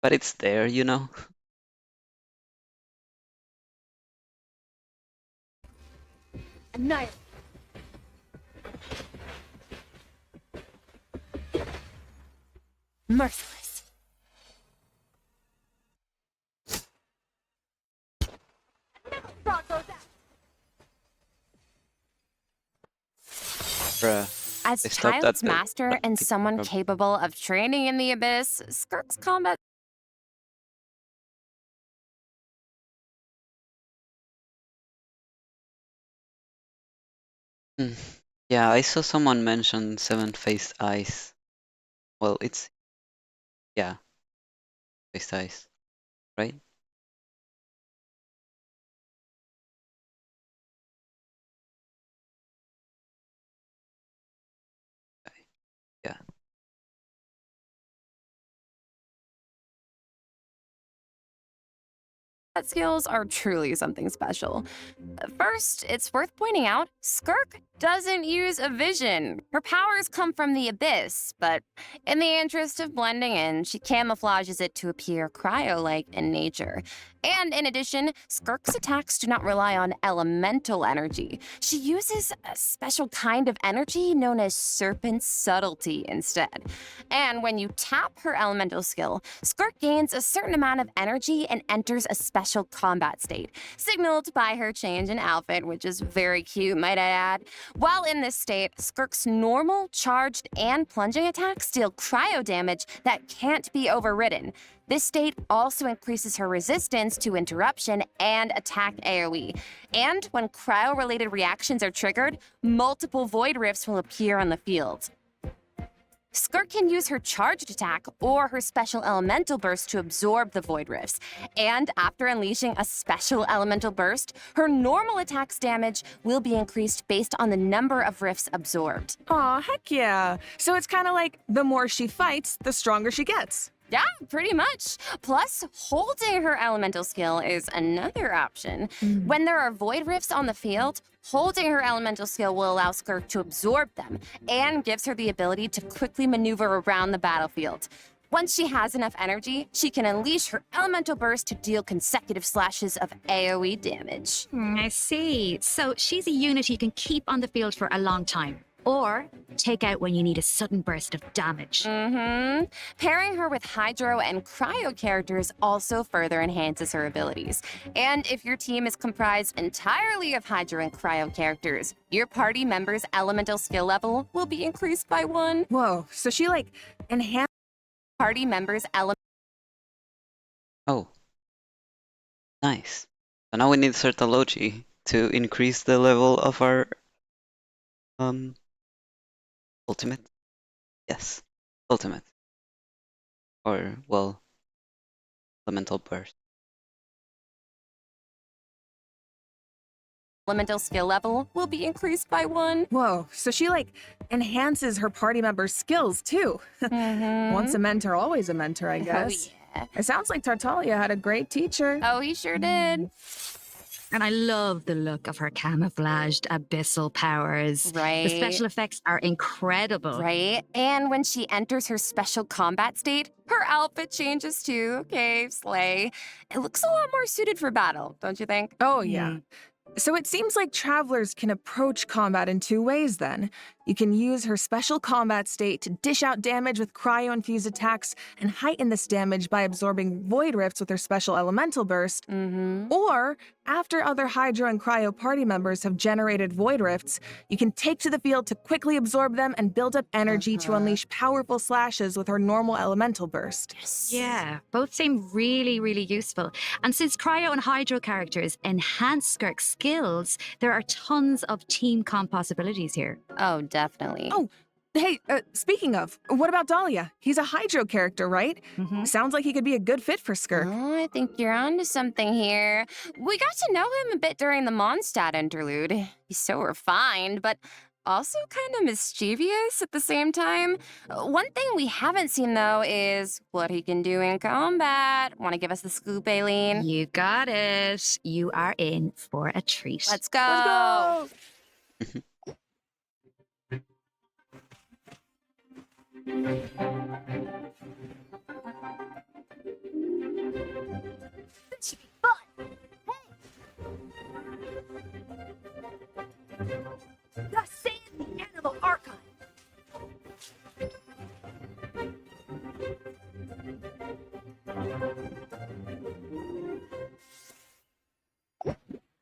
But it's there, you know? Annihilate. Merciless. Bruh. As They stopped at Child's the- master and someone capable of training in the abyss, Skirk's combat. Yeah, I saw someone mention seven-faced eyes. Well, it's... yeah. Faced eyes. Right? Yeah. Skills are truly something special. First, it's worth pointing out, Skirk doesn't use a vision. Her powers come from the abyss, but in the interest of blending in, she camouflages it to appear cryo-like in nature. And in addition, Skirk's attacks do not rely on elemental energy. She uses a special kind of energy known as serpent subtlety instead. And when you tap her elemental skill, Skirk gains a certain amount of energy and enters a special combat state, signaled by her change in outfit, which is very cute, might I add. While in this state, Skirk's normal, charged, and plunging attacks deal cryo damage that can't be overridden. This state also increases her resistance to interruption and attack AoE. And when cryo-related reactions are triggered, multiple void rifts will appear on the field. Skirk can use her charged attack or her special elemental burst to absorb the void rifts. And after unleashing a special elemental burst, her normal attack's damage will be increased based on the number of rifts absorbed. Aw, heck yeah. So it's kind of like the more she fights, the stronger she gets. Yeah, pretty much. Plus, holding her elemental skill is another option. When there are void rifts on the field, holding her elemental skill will allow Skirk to absorb them and gives her the ability to quickly maneuver around the battlefield. Once she has enough energy, she can unleash her elemental burst to deal consecutive slashes of AoE damage. I see. So she's a unit you can keep on the field for a long time, or take out when you need a sudden burst of damage. Pairing her with Hydro and Cryo characters also further enhances her abilities. And if your team is comprised entirely of Hydro and Cryo characters, your party member's elemental skill level will be increased by 1. Whoa, so she like enhanced Party members' Oh. Nice. So now we need Certalogy to increase the level of our ultimate? Yes. Ultimate. Or, well, elemental burst. elemental skill level will be increased by 1. Whoa, so she like enhances her party members' skills too. Once a mentor, always a mentor, I guess. Oh, yeah. It sounds like Tartaglia had a great teacher. Oh, he sure did. And I love the look of her camouflaged abyssal powers. Right. The special effects are incredible. Right? And when she enters her special combat state, her outfit changes too. Okay, slay. It looks a lot more suited for battle, don't you think? Oh, yeah. So it seems like travelers can approach combat in 2 ways then. You can use her special combat state to dish out damage with cryo-infused attacks and heighten this damage by absorbing void rifts with her special elemental burst. Or, after other Hydro and Cryo party members have generated void rifts, you can take to the field to quickly absorb them and build up energy to unleash powerful slashes with her normal elemental burst. Yeah, both seem really, really useful. And since Cryo and Hydro characters enhance Skirk's skills, there are tons of team comp possibilities here. Oh, definitely. Oh, hey, speaking of, what about Dahlia? He's a Hydro character, right? Sounds like he could be a good fit for Skirk. Oh, I think you're onto something here. We got to know him a bit during the Mondstadt interlude. He's so refined, but also kind of mischievous at the same time. One thing we haven't seen, though, is what he can do in combat. Want to give us the scoop, Aileen? You got it. You are in for a treat. Let's go. Let's go! This should be fun. Hey! The Sandy Animal Archive.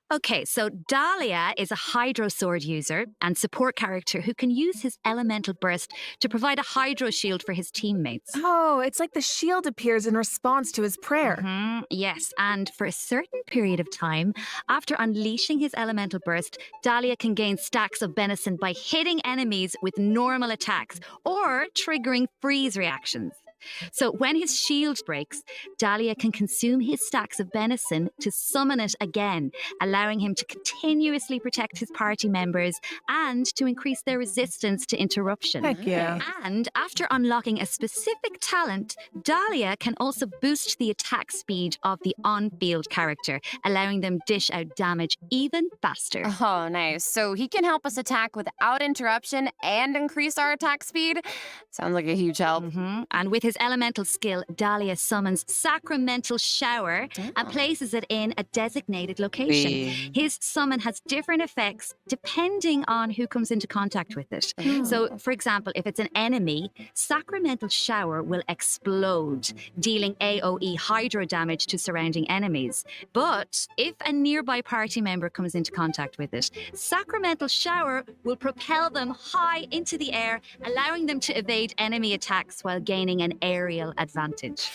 Okay, so Dahlia is a Hydro Sword user and support character who can use his elemental burst to provide a Hydro shield for his teammates. Oh, it's like the shield appears in response to his prayer. Yes, and for a certain period of time, after unleashing his elemental burst, Dahlia can gain stacks of benison by hitting enemies with normal attacks or triggering freeze reactions. So when his shield breaks, Dahlia can consume his stacks of benison to summon it again, allowing him to continuously protect his party members and to increase their resistance to interruption. Heck yeah. And after unlocking a specific talent, Dahlia can also boost the attack speed of the on-field character, allowing them dish out damage even faster. Oh, nice. So he can help us attack without interruption and increase our attack speed? Sounds like a huge help. And with his elemental skill, Dahlia summons Sacramental Shower and places it in a designated location. His summon has different effects depending on who comes into contact with it. So, for example, if it's an enemy, Sacramental Shower will explode, dealing AoE Hydro damage to surrounding enemies. But if a nearby party member comes into contact with it, Sacramental Shower will propel them high into the air, allowing them to evade enemy attacks while gaining an aerial advantage.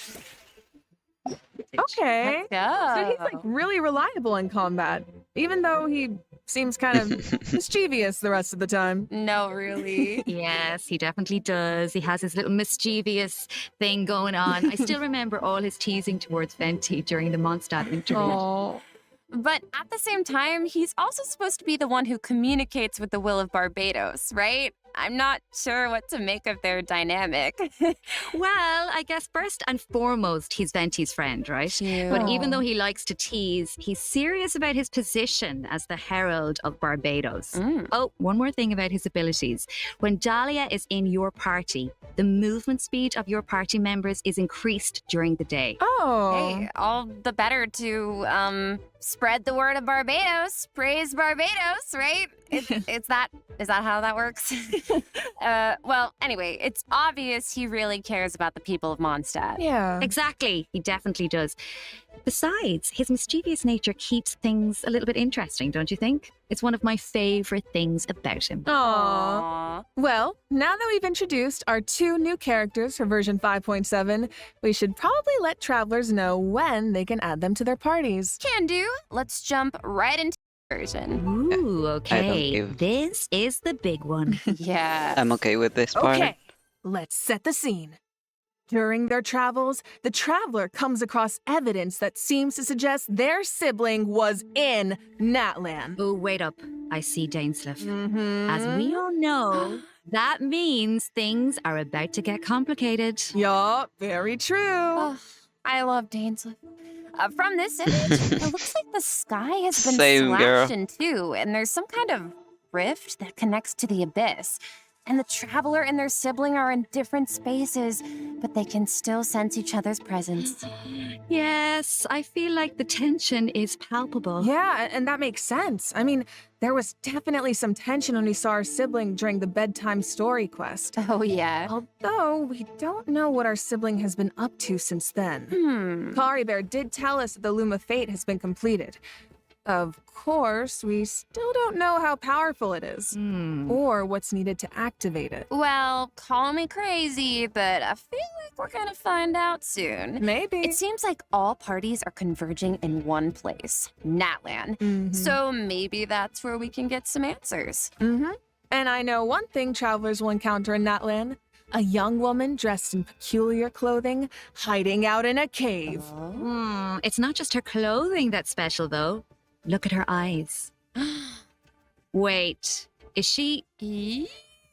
Okay. Let's go. So he's like really reliable in combat, even though he Seems kind of mischievous the rest of the time. No, really. Yes, he definitely does. He has his little mischievous thing going on. I still remember all his teasing towards Venti during the Mondstadt interview. Oh. But at the same time, he's also supposed to be the one who communicates with the will of Barbados, right? I'm not sure what to make of their dynamic. Well, I guess first and foremost, he's Venti's friend, right? But even though he likes to tease, he's serious about his position as the herald of Barbados. Oh, one more thing about his abilities. When Dahlia is in your party, the movement speed of your party members is increased during the day. Oh. Hey, all the better to spread the word of Barbados. Praise Barbados, right? Is that how that works? Well, anyway, it's obvious he really cares about the people of Mondstadt. Yeah. Exactly. He definitely does. Besides, his mischievous nature keeps things a little bit interesting, don't you think? It's one of my favorite things about him. Aww. Well, now that we've introduced our 2 new characters for version 5.7, we should probably let travelers know when they can add them to their parties. Can do. Let's jump right into the version. Ooh, I okay. don't give- This is the big one. Yeah. I'm okay with this part. Okay, let's set the scene. During their travels, the traveler comes across evidence that seems to suggest their sibling was in Natlan. Oh, wait up. I see Dainsleif. Mm-hmm. As we all know, that means things are about to get complicated. Yup, very true. Oh, I love Dainsleif. From this image, it looks like the sky has been Same, girl. slashed in two, and there's some kind of rift that connects to the abyss. And the traveler and their sibling are in different spaces, but they can still sense each other's presence. Yes, I feel like the tension is palpable. Yeah, and that makes sense. I mean, there was definitely some tension when we saw our sibling during the bedtime story quest. Oh, yeah. Although, we don't know what our sibling has been up to since then. Kari Bear did tell us that the Loom of Fate has been completed. Of course, we still don't know how powerful it is, or what's needed to activate it. Well, call me crazy, but I feel like we're gonna find out soon. Maybe. It seems like all parties are converging in one place, Natlan. So maybe that's where we can get some answers. And I know one thing travelers will encounter in Natlan. A young woman dressed in peculiar clothing, hiding out in a cave. It's not just her clothing that's special, though. Look at her eyes. Wait, is she...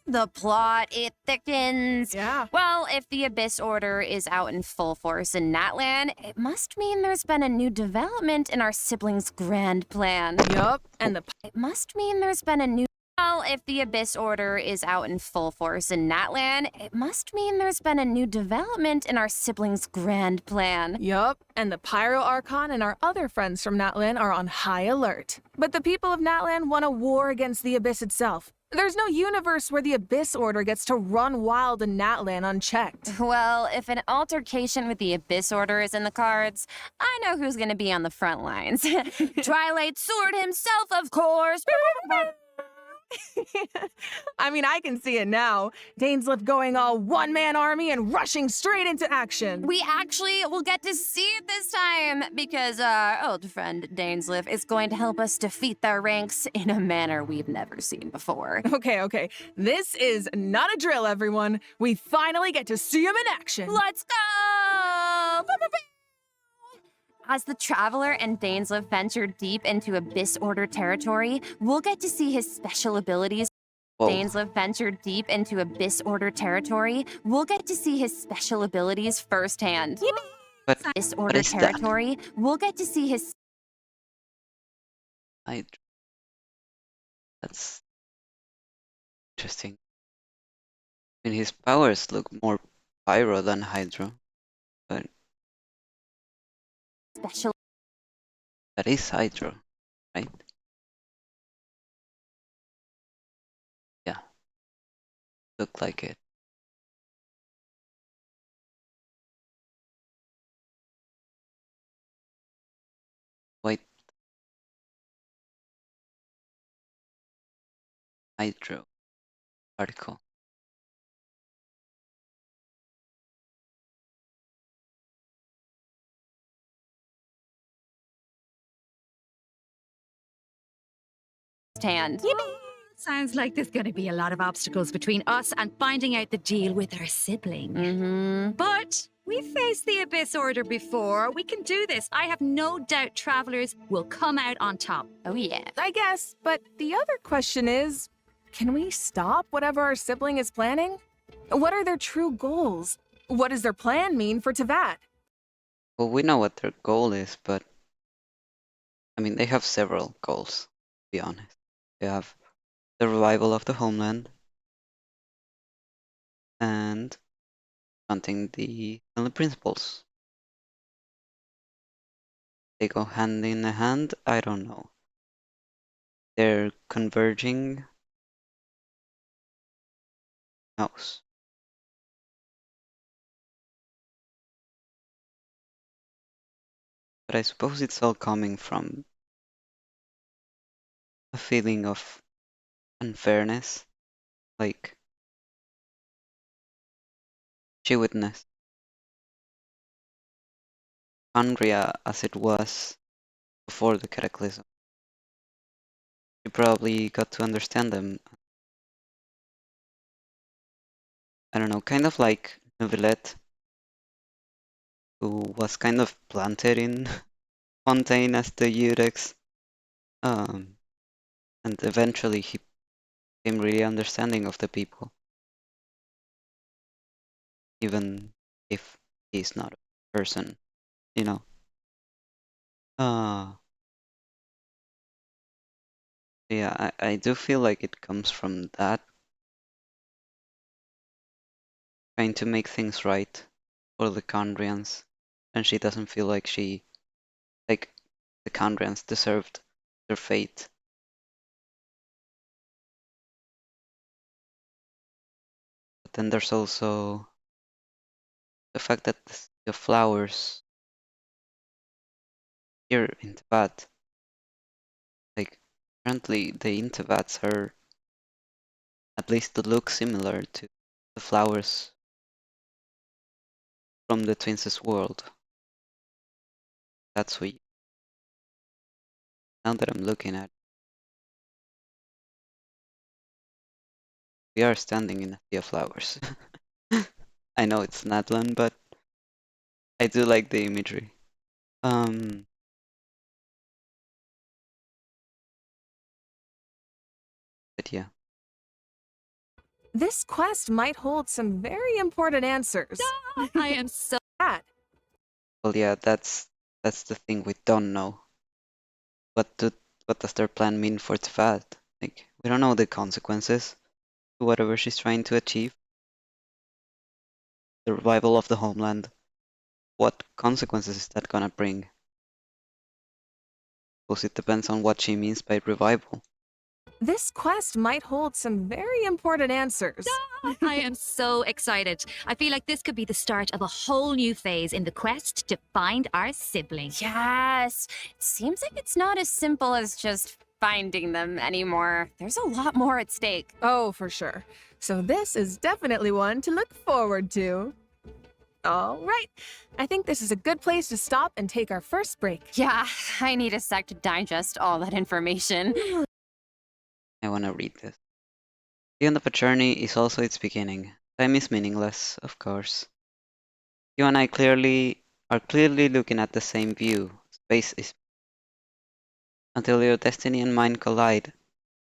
The plot, it thickens. Yeah. Well, if the Abyss Order is out in full force in Natlan, it must mean there's been a new development in our siblings' grand plan. Yup, and the It must mean there's been a new... Well, if the Abyss Order is out in full force in Natlan, it must mean there's been a new development in our siblings' grand plan. Yup, and the Pyro Archon and our other friends from Natlan are on high alert. But the people of Natlan want a war against the Abyss itself. There's no universe where the Abyss Order gets to run wild in Natlan unchecked. Well, if an altercation with the Abyss Order is in the cards, I know who's gonna be on the front lines. Twilight Sword himself, of course! I mean, I can see it now. Dainsleif going all one-man army and rushing straight into action. We actually will get to see it this time because our old friend Dainsleif is going to help us defeat their ranks in a manner we've never seen before. Okay. This is not a drill, everyone. We finally get to see him in action. Let's go! As the Traveler and Dainsleif venture deep into Abyss Order territory, we'll get to see his special abilities. Whoa. Dainsleif venture deep into Abyss Order territory, we'll get to see his special abilities firsthand. But Abyss what Order is that? territory, we'll get to see his... That's interesting. I mean, his powers look more pyro than hydro, but special... that is hydro, right? Yeah, look like it. White hydro particle. hand. Sounds like there's going to be a lot of obstacles between us and finding out the deal with our sibling. Mm-hmm. But we've faced the Abyss Order before. We can do this. I have no doubt travelers will come out on top. Oh, yeah. I guess, but the other question is, can we stop whatever our sibling is planning? What are their true goals? What does their plan mean for Teyvat? Well, we know what their goal is, but I mean, they have several goals, to be honest. They have the revival of the homeland and hunting the heavenly principles. They go hand in hand? I don't know. They're converging? Knows. But I suppose it's all coming from a feeling of unfairness, like she witnessed khaenri'ah as it was before the cataclysm. She probably got to understand them. I don't know, kind of like Neuvillette, who was kind of planted in Fontaine as the Eudex, and eventually he became really understanding of the people, even if he's not a person, you know. Yeah, I do feel like it comes from that, trying to make things right for the Khaenri'ahs, and she doesn't feel like the Khaenri'ahs deserved their fate. But then there's also the fact that the flowers here in Teyvat, like apparently the Intevats are at least look similar to the flowers from the Twins' world. That's sweet. Now that I'm looking at it, we are standing in a sea of flowers. I know it's Natlan, but I do like the imagery. But yeah. This quest might hold some very important answers. I am so Bad. Well, yeah, that's the thing we don't know. What does their plan mean for Teyvat? Like, we don't know the consequences to whatever she's trying to achieve. The revival of the homeland. What consequences is that gonna bring? Because it depends on what she means by revival. This quest might hold some very important answers. I am so excited. I feel like this could be the start of a whole new phase in the quest to find our sibling. Yes. It seems like it's not as simple as just finding them anymore. There's a lot more at stake. Oh, for sure. So this is definitely one to look forward to. All right. I think this is a good place to stop and take our first break. Yeah, I need a sec to digest all that information. I wanna read this. The end of a journey is also its beginning. Time is meaningless, of course. You and I are clearly looking at the same view. Space is until your destiny and mine collide,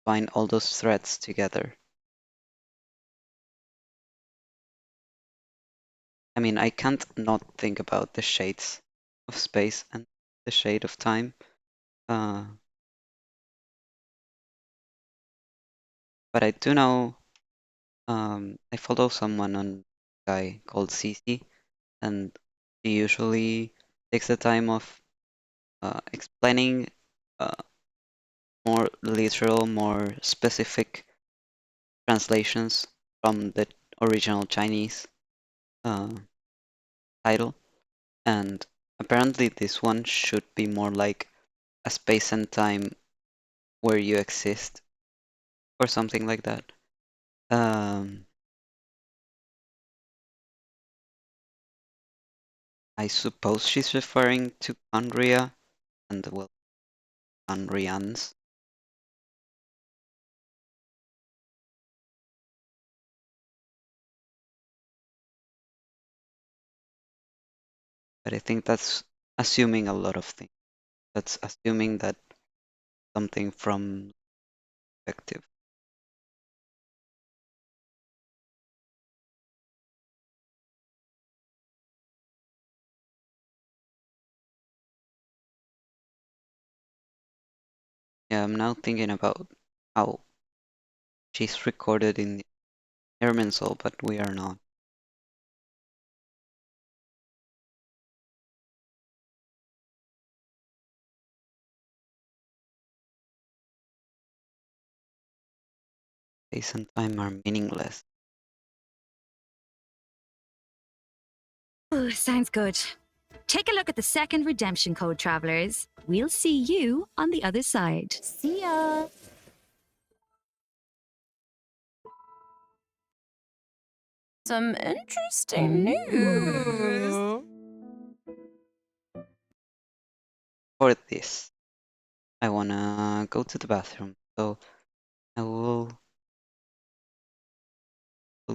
bind all those threads together. I mean, I can't not think about the shades of space and the shade of time. But I do know, I follow someone on a guy called Cici, and he usually takes the time of explaining more literal, more specific translations from the original Chinese title. And apparently this one should be more like a space and time where you exist, or something like that. I suppose she's referring to khaenri'ah and, well, Khaenri'ahs. But I think that's assuming a lot of things. That's assuming that something from perspective. Yeah, I'm now thinking about how she's recorded in Herman Soul, but we are not. Space and time are meaningless. Ooh, sounds good. Take a look at the second redemption code, travelers. We'll see you on the other side. See ya. Some interesting news. For this, I wanna go to the bathroom, so I will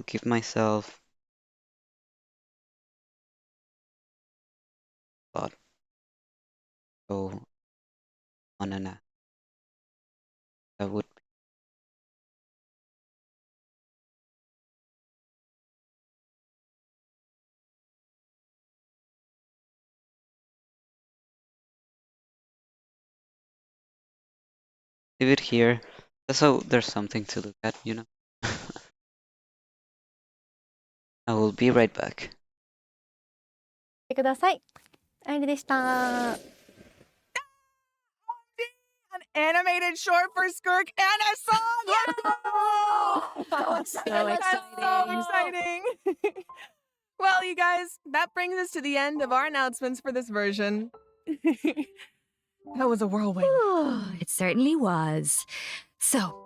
give myself thought. Go on a nap. That would be leave it here. So there's something to look at, you know. I will be right back. ください。あれでした。 An animated short for Skirk and a song! So That's so exciting! Well, you guys, that brings us to the end of our announcements for this version. That was a whirlwind. It certainly was. So,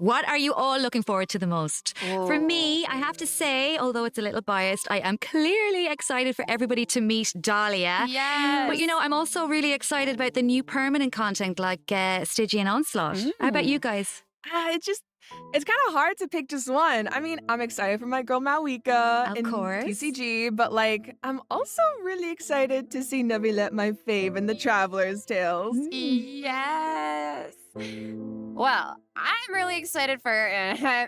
what are you all looking forward to the most? For me, I have to say, although it's a little biased, I am clearly excited for everybody to meet Dahlia. Yes. But you know, I'm also really excited about the new permanent content like Stygian Onslaught. How about you guys? It's kind of hard to pick just one. I mean, I'm excited for my girl Malwika in course. TCG, but like, I'm also really excited to see Navilet, my fave, in the Traveler's Tales. Yes. Well, I'm really excited for,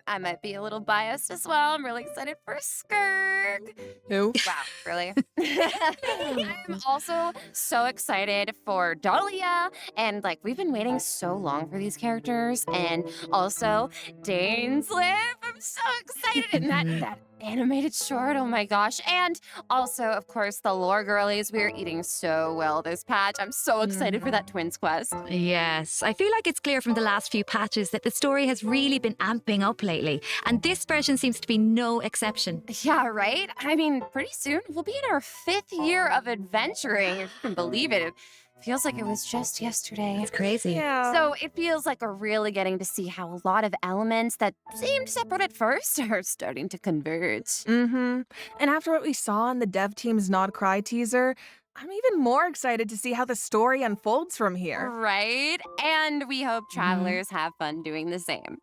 I might be a little biased as well. I'm really excited for Skirk. Who? Wow, really? I'm also so excited for Dahlia. And like, we've been waiting so long for these characters. And also, Daneslip. I'm so excited. And that animated short, oh my gosh. And also, of course, the lore girlies. We're eating so well this patch. I'm so excited for that Twins quest. Yes, I feel like it's clear from the last few patches that the story has really been amping up lately, and this version seems to be no exception. Yeah, right? I mean, pretty soon we'll be in our 5th year of adventuring, if you can believe it. It feels like it was just yesterday. It's crazy. Yeah. So it feels like we're really getting to see how a lot of elements that seemed separate at first are starting to converge. Mm-hmm. And after what we saw in the dev team's Nod Cry teaser, I'm even more excited to see how the story unfolds from here. Right? And we hope travelers have fun doing the same.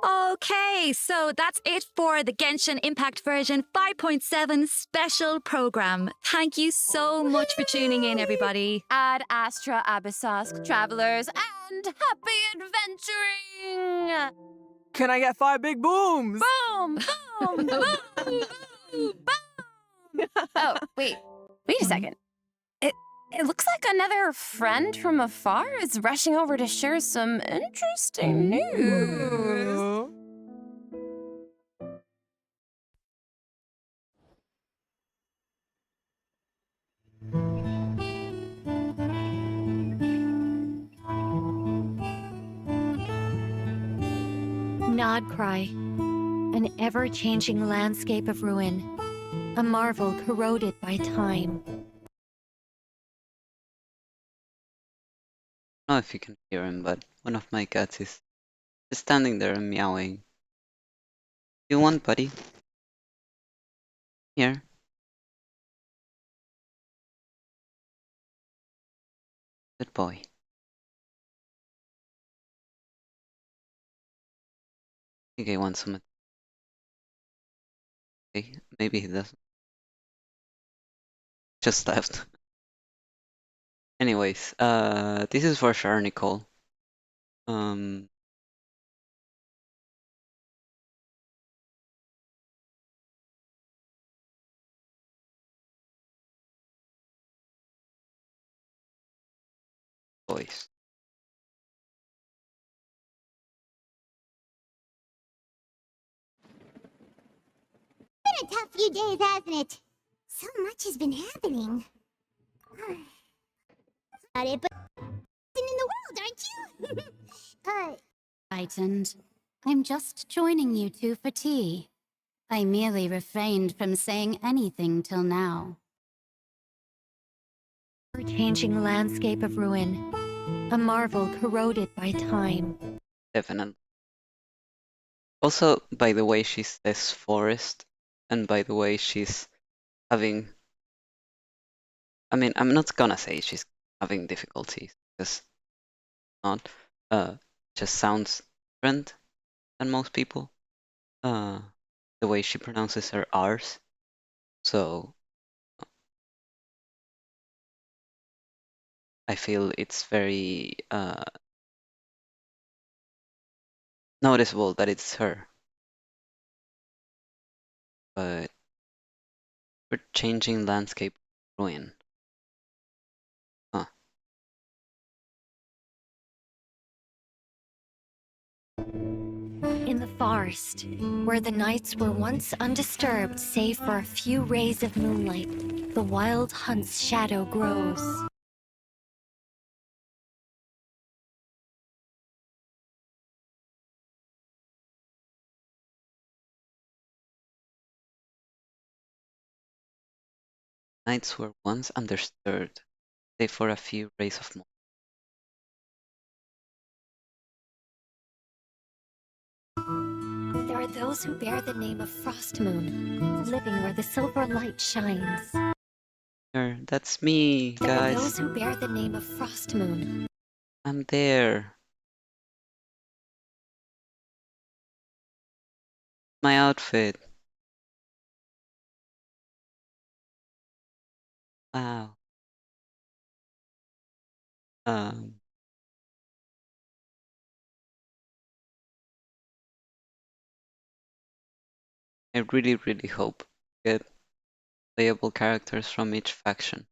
Okay, so that's it for the Genshin Impact version 5.7 special program. Thank you so much for tuning in, everybody. Ad Astra Abyssos, travelers, and happy adventuring! Can I get 5 big booms? Boom! Boom! Boom! Boom! Boom! Oh, wait a second. It looks like another friend from afar is rushing over to share some interesting news. Nod Cry. An ever-changing landscape of ruin. A marvel corroded by time. I don't know if you can hear him, but one of my cats is just standing there and meowing. You want, buddy? Here. Good boy. I think he wants some. Okay, maybe he doesn't. just left. Anyways, this is for sure, Nicole. Voice. Been a tough few days, hasn't it? So much has been happening. Got it, but in the world, aren't you? Frightened. I'm just joining you two for tea. I merely refrained from saying anything till now. Changing landscape of ruin. A marvel corroded by time. Definitely. Also, by the way she says forest, and by the way she's having... I mean, I'm not gonna say she's having difficulties, because not. Just sounds different than most people. The way she pronounces her R's. So I feel it's very noticeable that it's her. But we're changing landscape ruin. Huh. In the forest, where the nights were once undisturbed save for a few rays of moonlight, the wild hunt's shadow grows. Nights were once undisturbed, save for a few rays of moon. There are those who bear the name of Frost Moon, living where the silver light shines. Sure, that's me, There are guys. those who bear the name of Frost Moon. I'm there. My outfit. Wow. I really, really hope we get playable characters from each faction.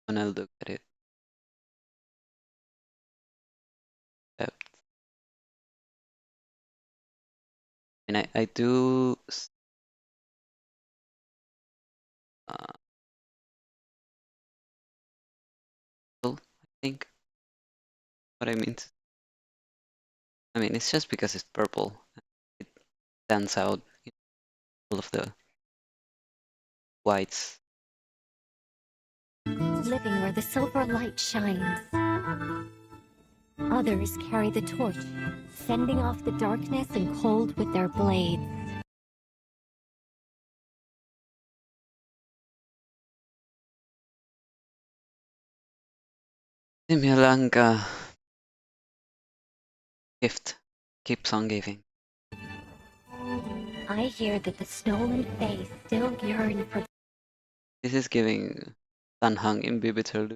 When I look at it. Depth. I mean, I do. I think what I mean. I mean, it's just because it's purple. It stands out in all of the whites. Living where the silver light shines. Others carry the torch, sending off the darkness and cold with their blades. Similanka gift keeps on giving. I hear that the stolen fae still yearn for. This is giving Sanhang in Bibitur.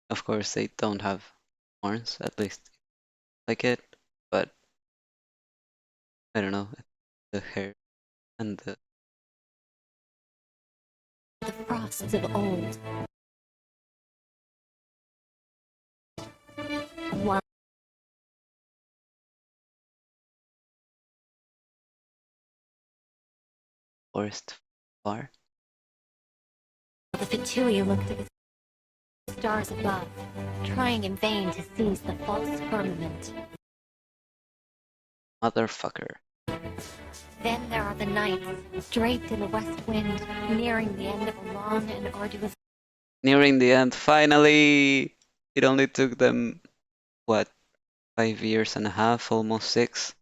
Of course, they don't have horns, at least like it, but I don't know, the hair and the Frosts of old. While forest far. the Fatui looked at the stars above, trying in vain to seize the false firmament. Motherfucker. Then there are the nights, draped in the west wind, nearing the end of a long and arduous. Nearing the end, finally! It only took them, what, 5 years and a half, almost 6?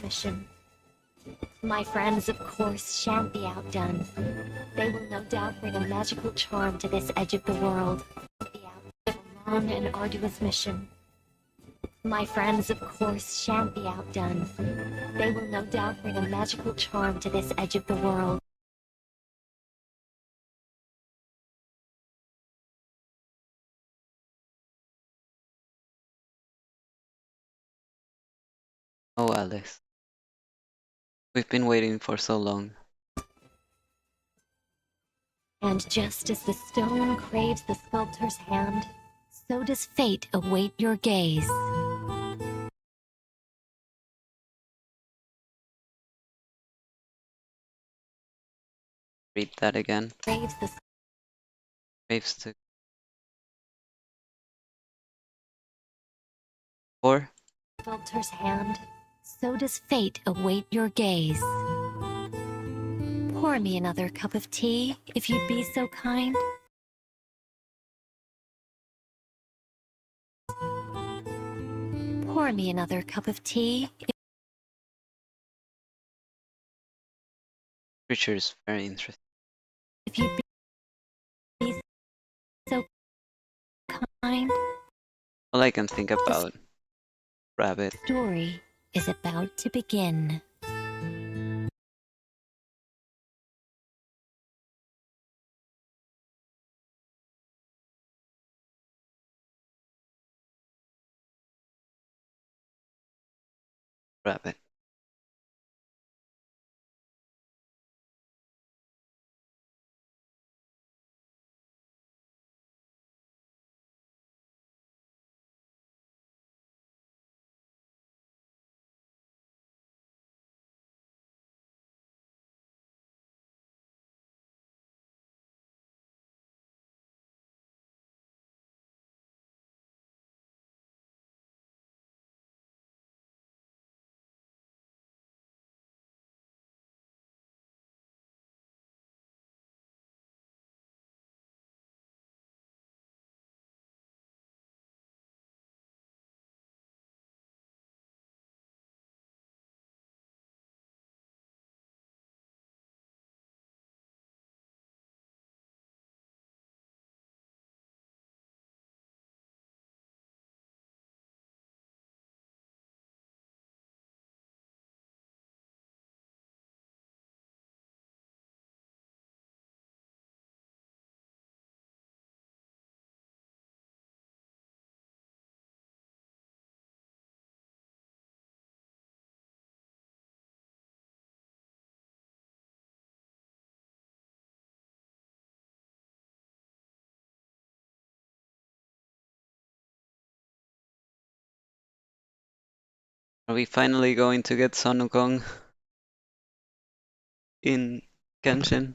Mission. My friends, of course, shan't be outdone. They will no doubt bring a magical charm to this edge of the world. Be out long and arduous mission. My friends, of course, shan't be outdone. They will no doubt bring a magical charm to this edge of the world. Oh, Alice. We've been waiting for so long. And just as the stone craves the sculptor's hand, so does fate await your gaze. Read that again. Craves the Craves to... Or? sculptor's hand, so does fate await your gaze. Pour me another cup of tea, if you'd be so kind. Pour me another cup of tea. Creature is very interesting. If you'd be so kind. All I can think about... Rabbit. The story is about to begin. Rabbit. Are we finally going to get Sun Wukong in Genshin?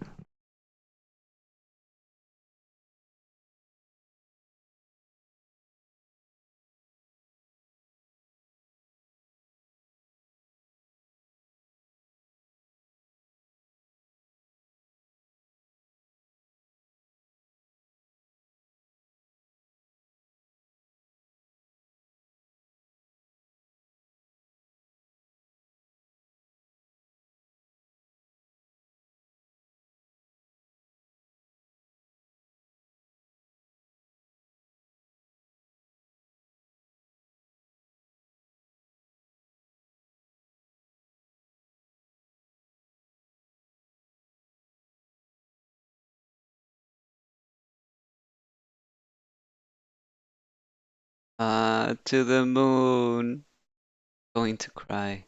To the moon. Going to cry.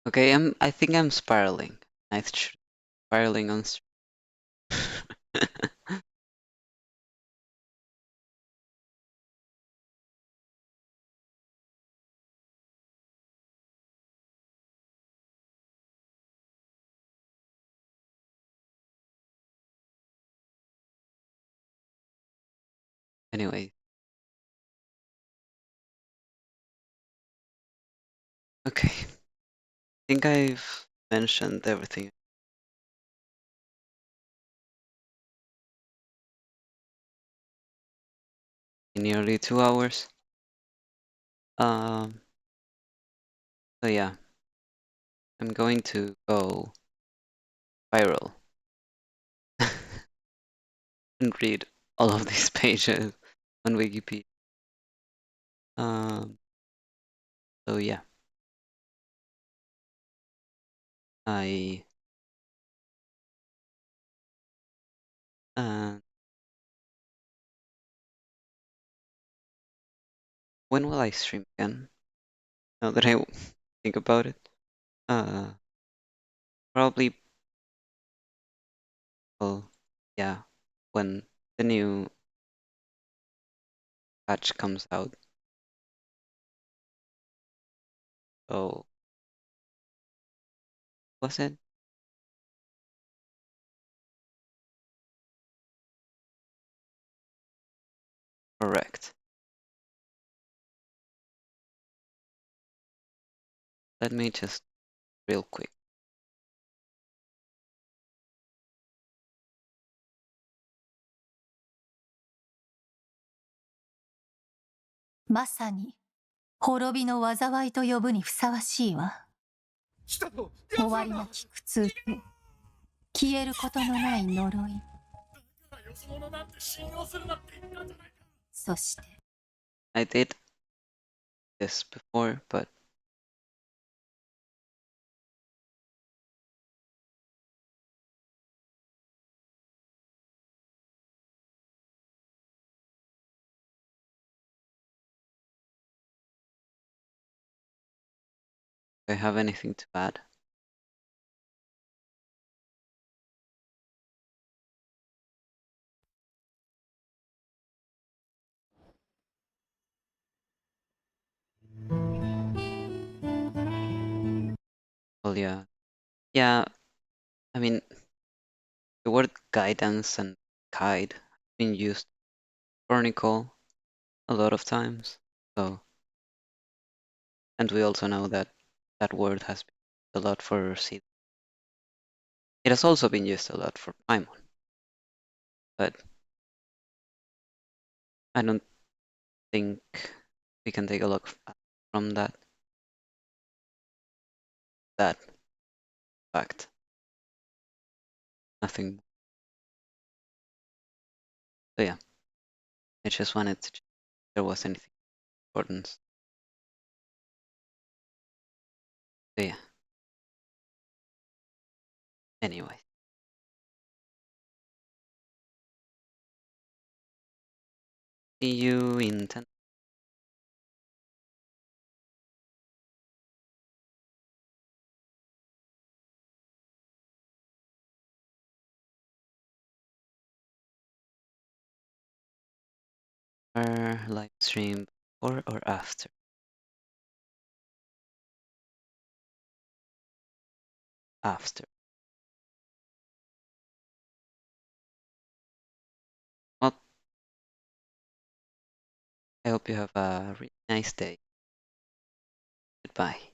Okay, I think I'm spiraling. Spiraling on stream. Anyway. Okay. I think I've mentioned everything. In nearly 2 hours. So yeah. I'm going to go viral and read all of these pages on Wikipedia. So yeah. I when will I stream again? Now that I think about it. Probably, well, yeah, when the new patch comes out. So, was it? Correct. Let me just real quick.まさに滅びの災いと呼ぶにふさわしいわ。終わりなき苦痛と消えることのない呪い。そして I did this before, but do I have anything to add? Well, yeah. Yeah, I mean, the word guidance and guide have been used Chronicle a lot of times. So, and we also know that that word has been used a lot for Seed. It has also been used a lot for Paimon. But I don't think we can take a look from that fact. Nothing. So yeah, I just wanted to check if there was anything important. So yeah. Anyway. See you in 10. Live stream before or after? After. Well, I hope you have a really nice day. Goodbye.